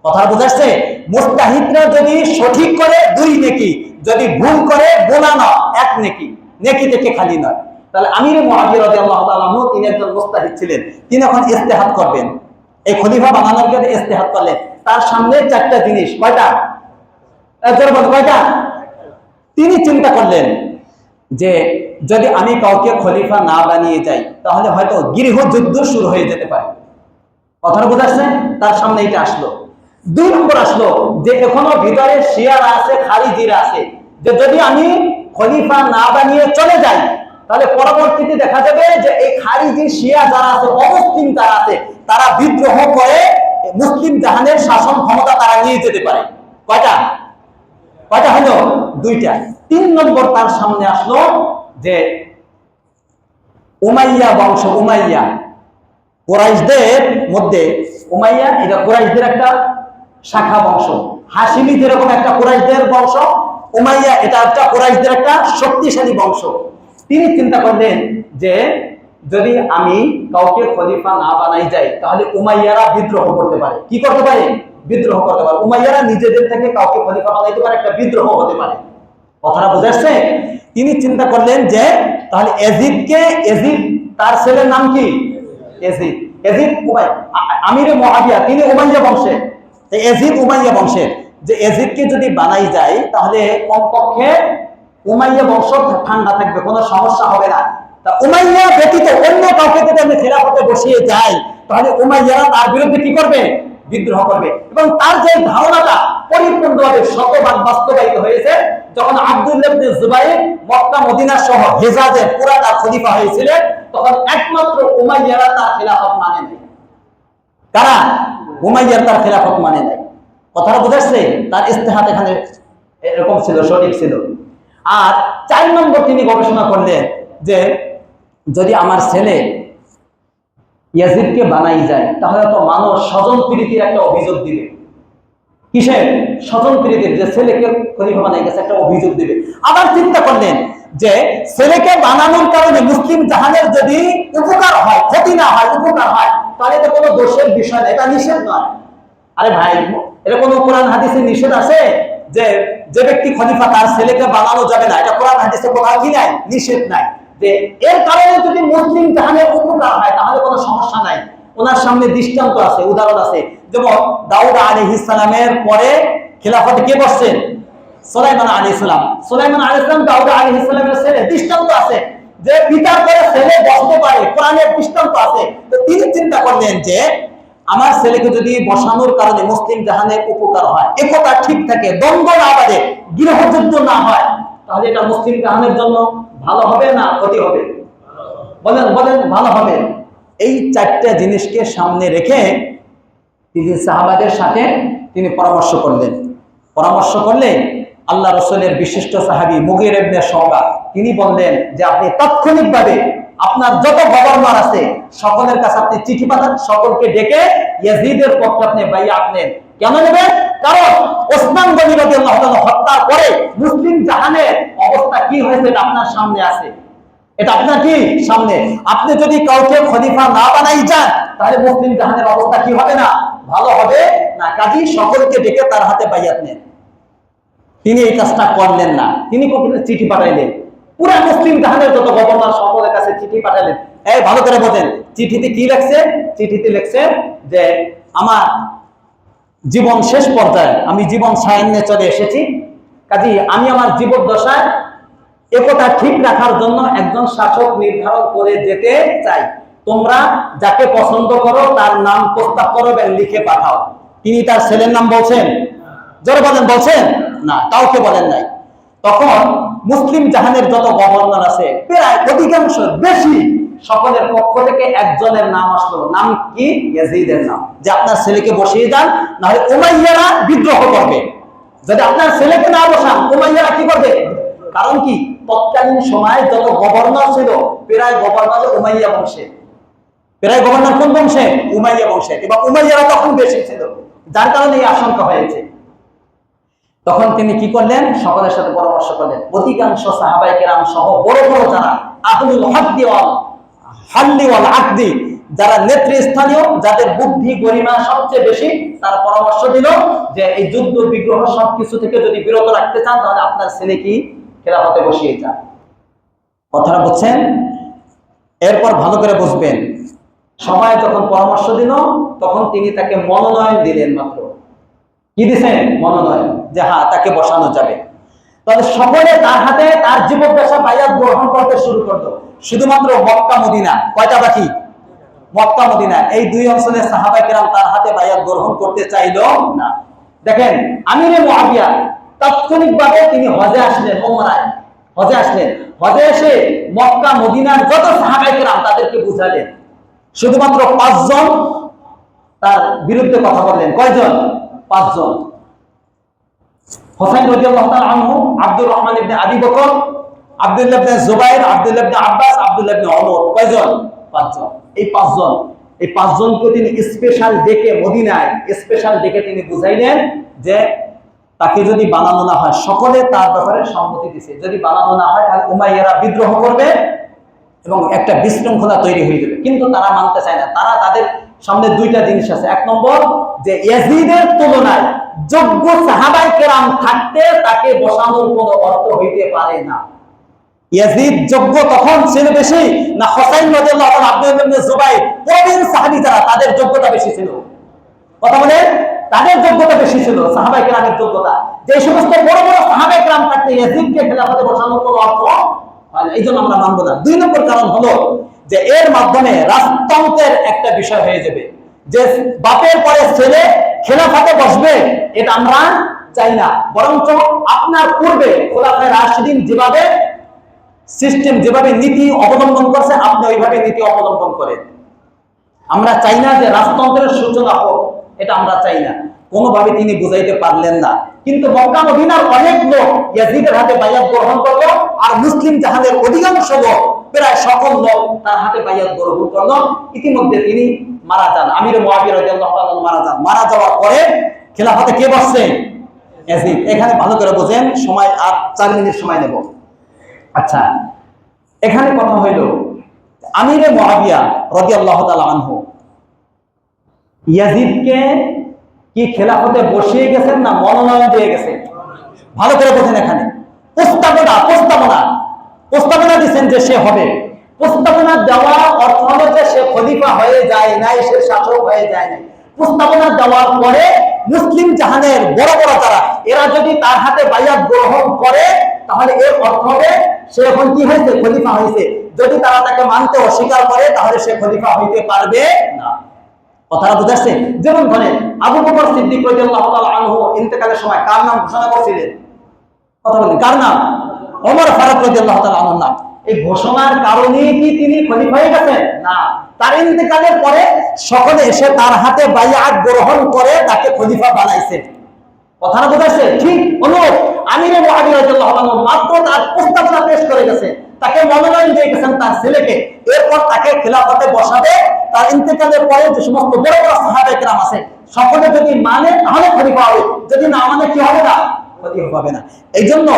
কথা বুঝাচ্ছে? মুস্তাহিদরা যদি সঠিক করে 2 নেকি, যদি ভুল করে গুনাহ না 1 নেকি, নেকি থেকে খালি নয়। তাহলে আমির মুআবিয়া রাদিয়াল্লাহু তাআলা আনহু তিনি একজন মুস্তাহিদ ছিলেন, তিনি এখন ইজতিহাদ করবেন। এই খলিফা বানানোর জন্য ইজতিহাদ করলেন। তার সামনে 4টা জিনিস, কয়টা? কয়টা? তিনি চিন্তা করলেন যে যদি আমি কাউকে খলিফা না বানিয়ে যাই তাহলে হয়তো গৃহযুদ্ধ শুরু হয়ে যেতে পারে। কথা বোঝাচ্ছে? তার সামনে এটা আসলো। 2 নম্বর আসলো যে এখনো ভিতরে শিয়ারা আছে, খারিজিরা আছে, যে যদি আমি খলিফা না বানিয়ে চলে যাই তাহলে পরবর্তীতে দেখা যাবে যে এই খারিজি শিয়া যারা আছে, অমুসলিম যারা আছে, তারা বিদ্রোহ করে মুসলিম জাহানের শাসন ক্ষমতা তারা নিয়ে যেতে পারে। কয়টা? কয়টা হলো? 2টা। 3 নম্বর তার সামনে আসলো যে উমাইয়া বংশ, উমাইয়া কুরাইশদের মধ্যে, উমাইয়া এটা কুরাইশদের একটা শাখা বংশ। হাশিমি যেরকম একটা কুরাইশদের বংশ, উমাইয়া এটা একটা কুরাইশদের একটা শক্তিশালী বংশ। তিনি চিন্তা করলেন যে যদি আমি কাউকে খলিফা না বানাই যাই তাহলে উমাইয়ারা বিদ্রোহ করতে পারে। কি করতে পারে? বিদ্রোহ করতে পারে। উমাইয়ারা নিজেদের থেকে কাউকে খলিফা বানাইতে পারে, একটা বিদ্রোহ হতে পারে। কথাটা বুঝাচ্ছে? তিনি চিন্তা করলেন যে তাহলে এজিদকে, এজিদ তার ছেলের নাম কি? এজিদ। এজিদ আমিরে মুআবিয়া, তিনি উমাইয়া বংশের। এজিদ উমাইয়া বংশের, যে এজিদকে যদি বানাই যায় তাহলে কমপক্ষে উমাইয়া বংশ ঠান্ডা থাকবে, কোনো সমস্যা হবে না। তা উমাইয়া ব্যতীত অন্য কাউকে যদি আমি খেলাফতে বসিয়ে যাই তাহলে উমাইয়ারা তার বিরুদ্ধে কি করবে? বিদ্রোহ করবে। এবং তার যে ধারণাটা পরিপূর্ণভাবে শতভাগ বাস্তবায়িত হয়েছে যখন আব্দুল্লাহ ইবনে জুবাইর মক্কা মদিনা সহ হেজাজে পুরাটা খলিফা হয়েছিলেন, তখন একমাত্র উমাইয়ারা তার খেলাফত মানে নাই। কারা? উমাইয়ার তার খেলাফত মানে নাই। কথাটা বুঝাচ্ছে? তার ইস্তেহাত এখানে এরকম ছিল, সঠিক ছিল। আর 4 নম্বর তিনি গবেষণা করলেন যে যদি আমার ছেলে ইয়াজিদকে বানাই যায় তাহলে তো মানুষ স্বজন প্রীতির একটা অভিযোগ দিবে। কিসের? স্বজন প্রীতির, যে ছেলেকে খলিফা বানাই গেছে, একটা অভিযোগ দিবে। আবার চিন্তা করলেন যে ছেলেকে বানানোর কারণে মুসলিম জাহানের যদি উপকার হয়, ক্ষতি না হয়, উপকার হয়, তাহলে তো কোনো দোষের বিষয় না, এটা নিষেধ নয়। আরে ভাই, এটা কোনো কোরআন হাদিসে নিষেধ আছে যে যে ব্যক্তি খলিফা তার ছেলেকে বানানো যাবে না? এটা কোরআন হাদিসে কোথাও কি নাই? নিষেধ নাই। যে এর কারণে যদি মুসলিম জাহানের উপকার হয় তাহলে কোনো সমস্যা নাই। ওনার সামনে দৃষ্টান্ত আছে, উদাহরণ আছে। যেমন দাউদ আলাইহিস সালামের পরে খেলাফতে কে বসছেন? সুলাইমান আলাইহিস সালাম। সুলাইমান আলাইহিস সালাম দাউদ আলাইহিস সালামের ছেলে, দৃষ্টান্ত আছে যে পিতার পরে ছেলে বসতে পারে, কোরআনের দৃষ্টান্ত আছে। তো তিনি চিন্তা করলেন যে আমার ছেলেকে যদি বসানোর কারণে মুসলিম জাহানের উপকার হয়, একতা ঠিক থাকে, দ্বন্দ্ব না বাড়ে, গৃহযুদ্ধ না হয়, তাহলে এটা মুসলিম জাহানের জন্য ভালো হবে না ক্ষতি হবে? বলেন বলেন, ভালো হবে। এই 4টা জিনিসকে সামনে রেখে তিনি সাহাবাদের সাথে তিনি পরামর্শ করলেন। পরামর্শ করলে আল্লাহ রাসূলের বিশিষ্ট সাহাবী মুগীর ইবনে শুবা তিনি বললেন যে আপনি তাৎক্ষণিকভাবে আপনার যত গভর্নর আছে সকলের কাছে আপনি চিঠি পাঠান, সকলকে ডেকে ইয়াজিদের পক্ষে আপনি বাইআত নেন। কেন নেবেন? কারণ ওসমান গনি রাদিয়াল্লাহু তাআলা হত্যার পরে মুসলিম জাহানের অবস্থা কি হয়েছে এটা আপনার সামনে আছে। এটা আপনার কি সামনে। আপনি যদি কাউকে খলিফা না বানাই যান তাহলে মুসলিম জাহানের অবস্থা কি হবে না? ভালো হবে না। কাজী সকলকে ডেকে তার হাতে বাইআত নেন। তিনি এই কাজটা করলেন না, তিনি চিঠি পাঠাইলেন। পুরা মুসলিম জাহানের যত গভর্নর সকলের কাছে চিঠি পাঠালেন। এই ভালো করে বোঝেন, চিঠিতে কি লেখছে? চিঠিতে লেখছে যে আমার জীবন শেষ পর্যায়ে, আমি জীবন সায়ান্নে চলে এসেছি, কাজী আমি আমার জীবদ্দশায় একথা ঠিক রাখার জন্য একজন শাসক নির্ধারণ করে যেতে চাই। তোমরা যাকে পছন্দ করো তার নাম প্রস্তাব করো এবং লিখে পাঠাও। তিনি তার ছেলের নাম বলছেন? জোরে বলেন, বলছেন না? কাউকে বলেন নাই। তখন মুসলিম জাহানের যত গভর্নর আছে প্রায় অধিকাংশ, বেশি, সকলের পক্ষ থেকে একজনের নাম আসলো। নাম কি? ইয়াজিদের নাম। যে আপনার ছেলেকে বসিয়ে যান, না হয় উমাইয়ারা বিদ্রোহ করবে। যদি আপনার ছেলেকে না বসান উমাইয়ারা কি করবে? কারণ কি? তৎকালীন সময়ে যত গভর্নর ছিল প্রায় গভর্নর উমাইয়া বংশে। প্রায় গভর্নর কোন বংশে? উমাইয়া বংশে। এবং উমাইয়ারা তখন বেশি ছিল, যার কারণে এই আশঙ্কা হয়েছে। তখন তিনি কি করলেন? সকলের সাথে পরামর্শ করলেন। অধিকাংশ সাহাবায়ে কেরাম সহ বড় বড় যারা আহলুল হাদ্দি ওয়াল হাল্লি ওয়াল আকদি, যারা নেতৃস্থানীয়, যাদের বুদ্ধি গরিমা সবচেয়ে বেশি, তার পরামর্শ দিল যে এই যুদ্ধ বিগ্রহ সবকিছু থেকে যদি বিরত রাখতে চান তাহলে আপনার ছেলে কি খেলাফতে বসিয়ে যান। কথাটা বুঝছেন? এরপর ভালো করে বুঝবেন, সবাই যখন পরামর্শ দিল তখন তিনি তাকে মনোনয়ন দিলেন। মাত্র কি দিছেন? মনোনয়ন, যে হ্যাঁ তাকে বসানো যাবে। তাহলে সকলে তার হাতে তার জীবদ্দশা বায়াত গ্রহণ করতে শুরু করলো। শুধুমাত্র মক্কা মদিনা, কয়টা বাকি? মক্কা মদিনা, এই দুই অঞ্চলের সাহাবায়ে কেরাম তার হাতে বায়াত গ্রহণ করতে চাইলো না। দেখেন আমিরে মুআবিয়া তাৎক্ষণিকভাবে তিনি হজে আসলেন, ওমরায় হজে আসলেন। হজে এসে মক্কা মদিনার যত সাহাবায়ে কেরাম তাদেরকে বুঝালেন। শুধুমাত্র 5 জন তার বিরুদ্ধে কথা বললেন। কয়জন? 5 জন। হোসেন রাদিয়াল্লাহু তাআলা আনহু, আব্দুর রহমান ইবনে আবি বকর, আব্দুল্লাহ ইবনে জুবাইর, আব্দুল্লাহ ইবনে আব্বাস, আব্দুল্লাহ ইবনে ওমর। কয়জন? 5 জন। এই 5 জন, এই 5 জনকে তিনি স্পেশাল ডেকে মদিনায় স্পেশাল ডেকে তিনি বুঝাইলেন যে তাকে যদি বানানো না হয়, সকলে তার ব্যাপারে সম্মতি দিয়েছে, যদি বানানো না হয় তাহলে উমাইয়ারা বিদ্রোহ করবে এবং একটা বিশৃঙ্খলা তৈরি হয়ে যাবে। কিন্তু তারা মানতে চায় না। তারা তাদের সামনে দুইটা জিনিস আছে। এক নম্বর, যে ইয়াজিদের তুলনায় যোগ্য সাহাবায়ে কেরাম থাকতে তাকে বসানোর কোনো অর্থ হইতে পারে না। ইয়াজিদ যোগ্য তখন ছিল বেশি না হোসাইন রাদিয়াল্লাহু তাআলা, আব্দুল্লাহ ইবনে জুবাইর, প্রবীণ সাহাবী যারা, তাদের যোগ্যতা বেশি ছিল? কথা বলেন, তাদের যোগ্যতা বেশি ছিল, সাহাবায়ে কেরামের যোগ্যতা। যে সমস্ত বড় বড় সাহাবায়ে কেরাম থাকতে ইয়াজিদকে খেলাফতে বসানোর কোনো অর্থ হয় না। এই জন্য আমরা মানব না। 2 নম্বর কারণ হলো যে এর মাধ্যমে রাজতন্ত্রের একটা বিষয় হয়ে যাবে, যে বাপের পরে ছেলে খেলাফতে বসবে, এটা আমরা চাই না। বরঞ্চ আপনার পূর্বে খোলাফায়ে রাশিদিন যেভাবে সিস্টেম, যেভাবে নীতি অবলম্বন করছে, আপনি ওইভাবে নীতি অবলম্বন করেন। আমরা চাই না যে রাজতন্ত্রের সূচনা হোক, এটা আমরা চাই না। কোনোভাবে তিনি বুঝাইতে পারলেন না। কিন্তু মক্কা মদিনার অনেক লোক ইয়াজিদের হাতে বায়াত গ্রহণ করলো, আর মুসলিম জাহানের অধিকাংশ লোক, প্রায় সকল লোক তার হাতে বায়াত গ্রহণ করলো। ইতিমধ্যে তিনি মারা যান। আমির মুআবিয়া রাদিয়াল্লাহু তাআলা মারা যান। মারা যাওয়ার পরে খেলাফতে কে বসছেন? ইয়াজিদ। এখানে ভালো করে বোঝেন, সময় আর 4 মিনিট সময় নেব। আচ্ছা, এখানে কথা হইল আমিরে মুআবিয়া রাদিয়াল্লাহু তাআলা আনহু ইয়াজিদকে কি খেলাফতে বসিয়ে গেছেন না মনোনয়ন দিয়ে গেছেন? ভালো করে বোঝেন। এখানে প্রস্তাবনা দিচ্ছেন যে সে হবে। প্রস্তাবনা দেওয়া অর্থ হলো যে সে খলিফা হয়ে যায় নাই, সে শাসক হয়ে যায় নাই। প্রস্তাবনা দেওয়ার পরে মুসলিম জাহানের বড় বড় যারা, এরা যদি তার হাতে বায়াত গ্রহণ করে তাহলে এর অর্থ হবে সে এখন কি হয়েছে? খলিফা হয়েছে। যদি তারা তাকে মানতে অস্বীকার করে তাহলে সে খলিফা হইতে পারবে না। কথাটা বুঝাচ্ছে? যেমন ধরেন আবু বকর সিদ্দিক রাদিয়াল্লাহু তাআলা আনহু ইন্তেকালের সময় কার নাম ঘোষণা করছিলেন? কথা বলেন, কার নাম? ওমর ফারুক রাদিয়াল্লাহু তাআলা আনহুর নাম। এই ঘোষণার কারণে কি তিনি খলিফা হয়ে গেছেন? না। তার ইন্তেকালের পরে সকলে এসে তার হাতে বায়াত গ্রহণ করে তাকে খলিফা বানাইছে। কথাটা বুঝাচ্ছে? ঠিক অনুরূপ আমিরে মুআবিয়া রাদিয়াল্লাহু আনহু মাত্র তার প্রস্তাবনা পেশ করে গেছে, তাকে মনোনয়ন দিয়ে গেছেন তার ছেলেকে, এরপর তাকে খেলাফতে বসাবে। তার ইন্তেকালের পরে যে সমস্ত বড় বড় সাহাবায়ে কেরাম আছে সকলে যদি মানে তাহলে খলিফা হবে, যদি না মানে কি হবে না? খলিফা হবে না। এই জন্য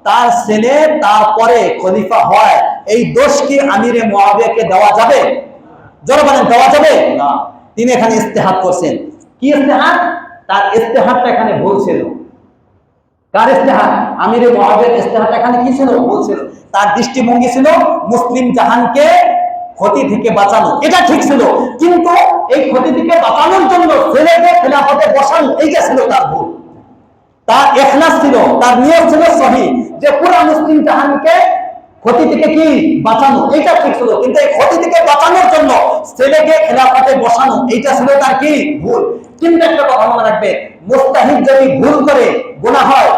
তার ছেলে তারপরে খলিফা হয়, এই দোষ কি আমিরে মুআবিয়াকে দেওয়া যাবে? জোরে বলেন, দেওয়া যাবে না। তিনি এখানে ইস্তেহাদ করছেন। কি ইস্তেহাদ? তার ইস্তেহাদটা এখানে ভুল ছিল। কার ইস্তেহাদ? আমিরে মুআবিয়ার ইস্তেহাদটা এখানে কি ছিল? ভুল ছিল। তার দৃষ্টিভঙ্গি ছিল মুসলিম জাহানকে ক্ষতি থেকে বাঁচানো, এটা ঠিক ছিল। কিন্তু এই ক্ষতি থেকে বাঁচানোর জন্য ছেলেকে খেলাফতে বসানো, এইটা ছিল তার ভুল। তার ইখলাস ছিল, তার নিয়ত ছিল সহিহ, যে পুরো মুসলিম জাহানকে ক্ষতি থেকে কি বাঁচানো, এটা ঠিক ছিল। কিন্তু এই ক্ষতি থেকে বাঁচানোর জন্য ছেলেকে খেলাফতে বসানো, এইটা ছিল তার কি? ভুল। কিন্তু একটা কথা মনে রাখবে, মুস্তাহিদ যদি ভুল করে গুনাহ হয়,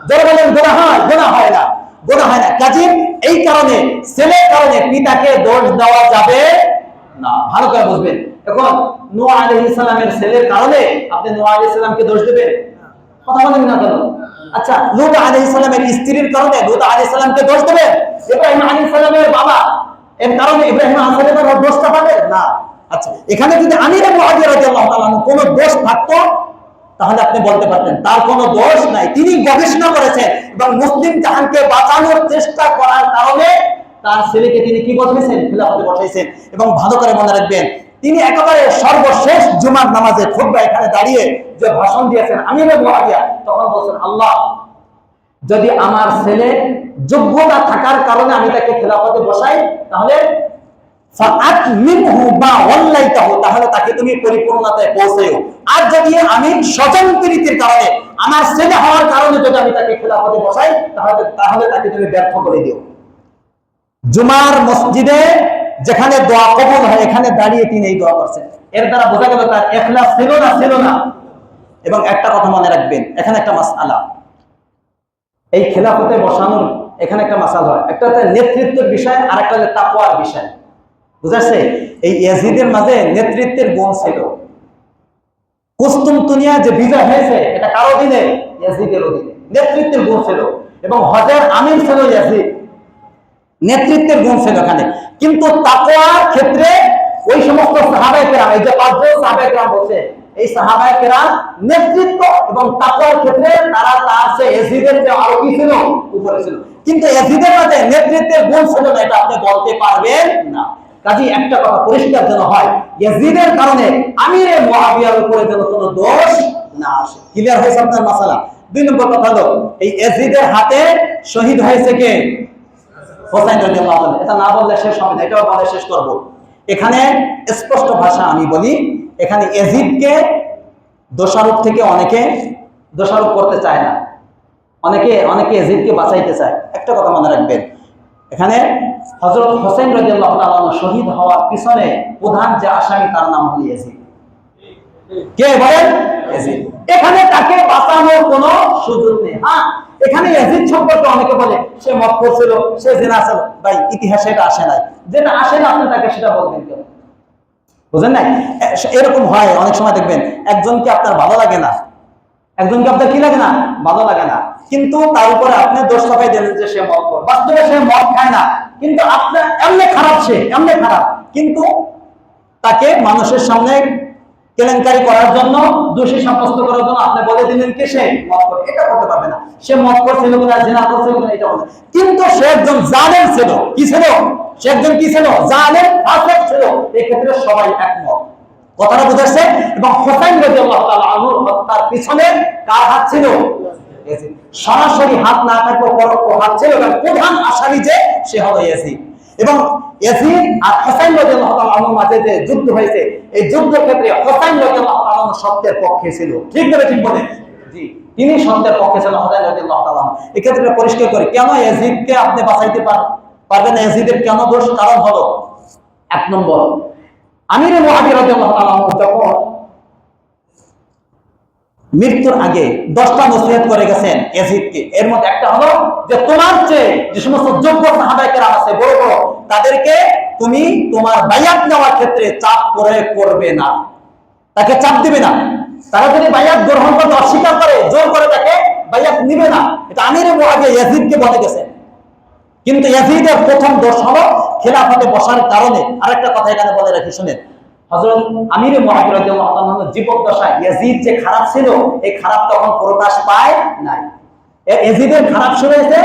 যারা বলেন গুনাহ হয়, গুনাহ হয় না, গুনাহ হয় না। কাজী এই কারণে ছেলের কারণে পিতাকে দোষ দেওয়া যাবে না। ভালো করে বুঝবেন। এখন নূহ আলাইহিস সালামের ছেলের কারণে আপনি নূহ আলাইহিস সালামকে দোষ দেবেন? কথা বলেন না কেন? আচ্ছা, লূত আলাইহিস সালামের স্ত্রীর কারণে লূত আলাইহিস সালামকে দোষ দেবেন? ইব্রাহিম আলাইহিস সালামের বাবা এর কারণে ইব্রাহিম আলাইহিস সালামের দোষটা পাবেন না। আচ্ছা, এখানে যদি আমিরে মুআবিয়া রাদিয়াল্লাহু তাআলা কোনো দোষ থাকতো তাহলে আপনি বলতে পারতেন তার কোনো দোষ নাই, তিনি গবেষণা করেছেন এবং মুসলিম জাহানকে বাঁচানোর চেষ্টা করার কারণে তার ছেলেকে তিনি কি বসাইছেন, খিলাফতে বসাইছেন। এবং ভালো করে মনে রাখবেন, তিনি একেবারে সর্বশেষ জুমার নামাজে খুতবা এখানে দাঁড়িয়ে যে ভাষণ দিয়েছেন আমিরে মুআবিয়া, তখন বলছেন আল্লাহ যদি আমার ছেলে যোগ্যতা থাকার কারণে আমি তাকে খিলাফতে বসাই তাহলে তাহলে তাকে তুমি পরিপূর্ণতায় পৌঁছেও, আর যদি আমি স্বজন প্রীতির কারণে আমার ছেলে হওয়ার কারণে যদি আমি তাকে খিলাফতে বসাই তাহলে তাকে তুমি ব্যর্থ করে দিও। জুমার মসজিদে যেখানে দোয়া কবুল হয় এখানে দাঁড়িয়ে তিনি এই দোয়া করছেন। এর দ্বারা বোঝা গেল তার ইখলাস ছিল না। এবং একটা কথা মনে রাখবেন, এখানে একটা মাসআলা, এই খিলাফতে বসানোর এখানে একটা মাসালা হয়, একটা হচ্ছে নেতৃত্বের বিষয় আর একটা হচ্ছে তাকওয়ার বিষয়। বুঝাচ্ছে এই ইয়াজিদের মাঝে নেতৃত্বের গুণ ছিল। কুস্তুমতুনিয়া যে বিজয় হয়েছে এটা কার অধীনে? ইয়াজিদের অধীনে। নেতৃত্বের গুণ ছিল এবং হজের আমির ছিল ইয়াজিদ, নেতৃত্বের গুণ ছিল এখানে। কিন্তু তাকওয়ার ক্ষেত্রে ওই সমস্ত সাহাবায়ে কেরাম, এই যে পাঁচজন সাহাবায়ে কেরাম বলছে, এই সাহাবায়ে কেরাম নেতৃত্ব এবং তাকওয়ার ক্ষেত্রে তারা তার চেয়ে ইয়াজিদের চেয়ে আরো কি ছিল? উপরে ছিল। কিন্তু ইয়াজিদের মধ্যে নেতৃত্বের গুণ ছিল না, এটা আপনি বলতে পারবেন না। কাজে একটা কথা পরিষ্কার যেন হয়, ইয়াজিদের কারণে আমিরে মুআবিয়ার উপরে যেন কোনো দোষ না আসে। ক্লিয়ার হয়েছে আপনার মাসালা? দুই নম্বর কথা হলো এই ইয়াজিদের হাতে শহীদ হয়েছে কে? হোসেন রাদিয়াল্লাহু আনহু। এটা না বললে শেষ হবে না, এটাও বলে শেষ করব। এখানে স্পষ্ট ভাষা আমি বলি, এখানে ইয়াজিদকে দোষারোপ থেকে অনেকে দোষারোপ করতে চায় না, অনেকে ইয়াজিদকে বাঁচাইতে চায়। একটা কথা মনে রাখবেন, এখানে হযরত হোসেন রাদিয়াল্লাহু তাআলা শহীদ হওয়ার পিছনে প্রধান যে আসামি তার নাম হলো ইয়াজিদ। কে বলেন? ইয়াজিদ। এখানে তাকে বাঁচানোর কোনো সুযোগ নেই। হ্যাঁ, এখানে ইয়াজিদ সম্পর্কে অনেকে বলে সে মদ করছিল, সে জিনা ছিল। ভাই ইতিহাসে এটা আসে নাই, যেটা আসে না আপনি তাকে সেটা বলবেন কেন? বুঝেন নাই? এরকম হয় অনেক সময়, দেখবেন একজনকে আপনার ভালো লাগে না, একজনকে আপনার কি লাগে না? ভালো লাগে না, কিন্তু তার উপরে আপনি দোষ চাপাই দিলেন যে সে মদ করে। বাস্তবে সে মদ খায় না, কিন্তু আপনার এমনি খারাপ, সে এমনি খারাপ, কিন্তু তাকে মানুষের সামনে কেলেঙ্কারি করার জন্য, দোষী সাব্যস্ত করার জন্য আপনি বলে দিলেন কি সে মদ করে। এটা করতে পারবে না। সে মদ করছিল কিনা, জিনা করছিল কিনা এটা বলে, কিন্তু সে একজন জালেম ছিল। কি ছিল? সে একজন কি ছিল? জালেম, ফাসিক ছিল। এই ক্ষেত্রে সবাই একমত। কথাটা বুঝাচ্ছে? এবং হোসেন রাদিয়াল্লাহু তাআলা আনহুর হত্যার পিছনে কার হাত ছিল? ইয়াজিদ। সরাসরি হাত না থাকলেও পরোক্ষ হাত ছিল, এবং প্রধান আসামি যে সে হলো ইয়াজিদ। এবং ইয়াজিদ আর হোসেন রাদিয়াল্লাহু তাআলা আনহুর মাঝে যে যুদ্ধ হয়েছে, এই যুদ্ধের ক্ষেত্রে হোসেন রাদিয়াল্লাহু তাআলা আনহু সত্যের পক্ষে ছিল। ঠিক না? ঠিক বলেন? জি, তিনি সত্যের পক্ষে ছিলেন হোসেন রাদিয়াল্লাহু তাআলা আনহু। এই ক্ষেত্রে পরিষ্কার করে কেন ইয়াজিদকে আপনি বাঁচাইতে পারবেন না? ইয়াজিদের কেন দোষ? কারণ হলো, এক নম্বর, আমিরে মুআবিয়া রাদিয়াল্লাহু তাআলা আনহু যখন মৃত্যুর আগে 10টা নসিহত করে গেছেন ইয়াজিদকে। এর মধ্যে একটা হলো যে তোমার চেয়ে যে সমস্ত যোগ্য সাহাবায়ে কেরাম আছে বড় বড়, তাদেরকে তুমি তোমার বায়াত নেওয়ার ক্ষেত্রে চাপ প্রয়োগ করবে না, তাকে চাপ দিবে না। তারা যদি বায়াত গ্রহণ করতে অস্বীকার করে, জোর করে তাকে বায়াত নিবে না। এটা আমিরে মুআবিয়া ইয়াজিদকে বলে গেছেন। কিন্তু ইয়াজিদের প্রথম দোষ হলো খেলাফতে বসার কারণে। আরেকটা কথা এখানে বলে রাখি, শুনেন, হযরত আমিরে মুআবিয়া রাদিয়াল্লাহু তাআলা জীবদ্দশায় ইয়াজিদ যে খারাপ ছিল, এই খারাপ তখন প্রকাশ পায় নাই। ইয়াজিদের খারাপ শুরু হয়েছে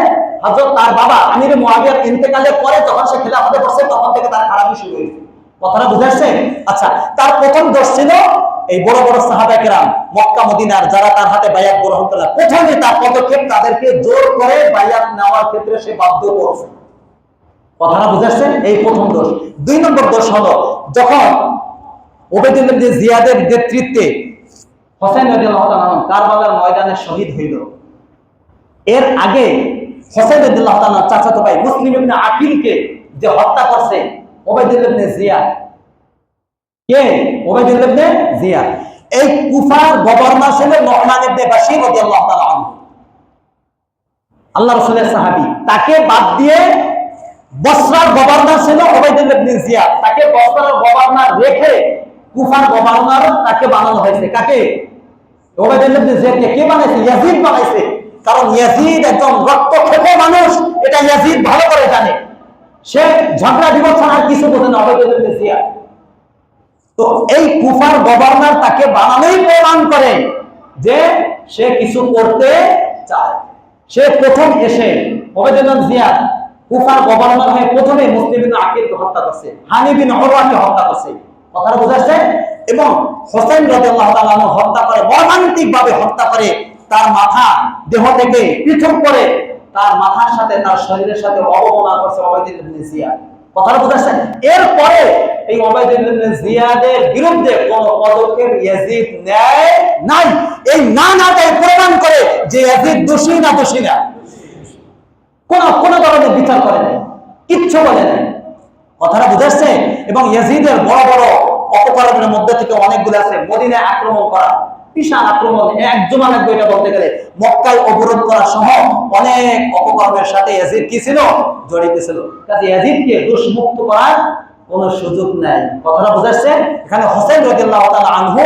হযরত তার বাবা আমিরে মুআবিয়ার ইন্তেকালের পরে, যখন সে খেলাফতে বসে তখন থেকে তার খারাপই শুরু হয়েছে। কথাটা বুঝাচ্ছে? আচ্ছা, তার প্রথম দোষ ছিল এই বড় বড় সাহাবায়ে কেরাম মক্কা মদিনার যারা তার হাতে বায়াত গ্রহণ করলেন, প্রথমে তার পদক্ষেপ তাদেরকে জোর করে বায়াত নেওয়ার ক্ষেত্রে সে বাধ্য করছে। কথাটা বুঝাচ্ছেন? এই প্রথম দোষ। দুই নম্বর দোষ হলো যখন ওবাইদুল্লাহ ইবনে জিয়াদের নেতৃত্বে হোসেন রাদিয়াল্লাহু তাআলা কারবালার ময়দানে শহীদ হইল, এর আগে হোসেন রাদিয়াল্লাহু তাআলা চাচাতো ভাই মুসলিম ইবনে আকিলকে যে হত্যা করছে ওবাইদুল্লাহ ইবনে জিয়াদ। কে? ওবাইদুল্লাহ ইবনে জিয়াদ। এই কুফার গভর্নর ছিলেন নু'মান ইবনে বাশীর রাদিয়াল্লাহু তাআলা আনহু, আল্লাহ রাসূলের সাহাবী। তাকে বাদ দিয়ে বসরার গভর্নর ছিল ওবাইদুল্লাহ ইবনে জিয়াদ। তাকে বসরার গভর্নর রেখে কুফার গভর্নর তাকে বানানো হয়েছে। কাকে? ওবাইদুল্লাহ ইবনে জিয়াদকে কে বানাইছে? ইয়াজিদ বানাইছে। কারণ ইয়াজিদ একজন রক্তক্ষেপী মানুষ, এটা ইয়াজিদ ভালো করে জানে। সে ঝগড়া বিবাদ ছাড়া কিছু বোঝে না। ওবাইদুল্লাহ ইবনে জিয়াদ তো এই কুফার গভর্নর তাকে বানানোই প্রমাণ করে যে সে কিছু করতে চায়। সে প্রথম এসে ওবায়দুল্লাহ জিয়াদ কুফার গভর্নর হয়ে প্রথমে মুসলিম বিন আকিলকে হত্যা করছে, হানি বিন উরওয়াকে হত্যা করছে, কথাটা বোঝাচ্ছে। এবং হোসেন রাদিয়াল্লাহু তাআলা আনহু হত্যা করে, মর্মান্তিকভাবে হত্যা করে, তার মাথা দেহ থেকে পৃথক করে তার মাথার সাথে তার শরীরের সাথে অবমাননা করছে ওবায়দুল্লাহ ইবনে জিয়াদ, কথাটা বোঝাচ্ছে। এরপরে এই ওবায়দুল্লাহ ইবনে জিয়াদের বিরুদ্ধে কোন পদক্ষেপ ইয়াজিদ নেয় নাই। এই নাটাই প্রমাণ করে যে ইয়াজিদ দোষী না দোষী না, কোন ধরনের বিচার করে নাই, কিচ্ছু বলে নাই, কথাটা বুঝাচ্ছে। এবং ইয়াজিদের বড় বড় অপকর্মের মধ্যে থেকে অনেকগুলো আছে মদিনায় আক্রমণ করা, বিশাল আক্রমণ, একজন এক বইটা বলতে গেলে মক্কায় অবরোধ করা সহ অনেক অপকর্মের সাথে ইয়াজিদ কি ছিল, জড়িত ছিল। কাজে ইয়াজিদকে দোষমুক্ত করার কোনো সুযোগ নাই, কথাটা বুঝাচ্ছে। এখানে হোসেন রাদিয়াল্লাহু তাআলা আনহু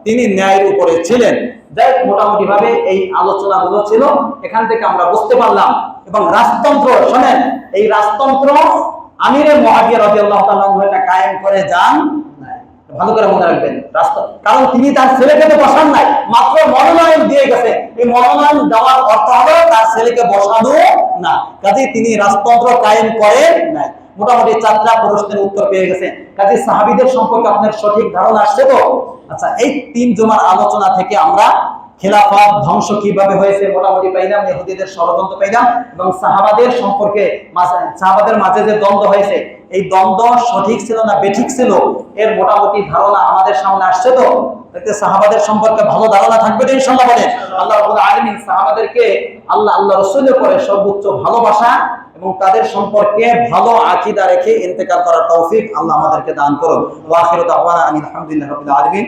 তিনি ন্যায়ের উপরে ছিলেন। যাই মোটামুটি ভাবে এই আলোচনাগুলো ছিল, এখান থেকে আমরা বুঝতে পারলাম। এবং রাজতন্ত্র, শোনেন, এই রাজতন্ত্র আমিরে মুআবিয়া রাদিয়াল্লাহু তাআলা এটা কায়েম করে যান নাই, ভালো করে মনে রাখবেন। কারণ তিনি তার ছেলেকে তো বসান নাই, মাত্র মনোনয়ন দিয়ে গেছে। এই মনোনয়ন দেওয়ার অর্থ হলো তার ছেলেকে বসানো না, কাজে তিনি রাজতন্ত্র কায়েম করেন নাই। মোটামুটি 4টা প্রশ্নের উত্তর পেয়ে গেছেন। কাজে সাহাবীদের সম্পর্কে আপনার সঠিক ধারণা আসছে তো? আচ্ছা, এই 3 জুমার আলোচনা থেকে আমরা খেলাফত ধ্বংস কিভাবে হয়েছে মোটামুটি পাইলাম, ইহুদিদের ষড়যন্ত্র পাইলাম, এবং সাহাবাদের সম্পর্কে সাহাবাদের মাঝে যে দ্বন্দ্ব হয়েছে, এই দ্বন্দ্ব সঠিক ছিল না বেঠিক ছিল, এর মোটামুটি ধারণা আমাদের সামনে আসছে তো? সাহাবাদের সম্পর্কে ভালো ধারণা থাকবে তো ইনশাআল্লাহ? বলেন। আল্লাহ রাব্বুল আলামিন সাহাবাদেরকে আল্লাহ রাসূলের পরে সর্বোচ্চ ভালোবাসা এবং তাদের সম্পর্কে ভালো আকীদা রেখে ইন্তেকাল করার তৌফিক আল্লাহ আমাদেরকে দান করুন। ওয়া আখিরু দাওয়ানা আলহামদুলিল্লাহি রাব্বিল আলামিন।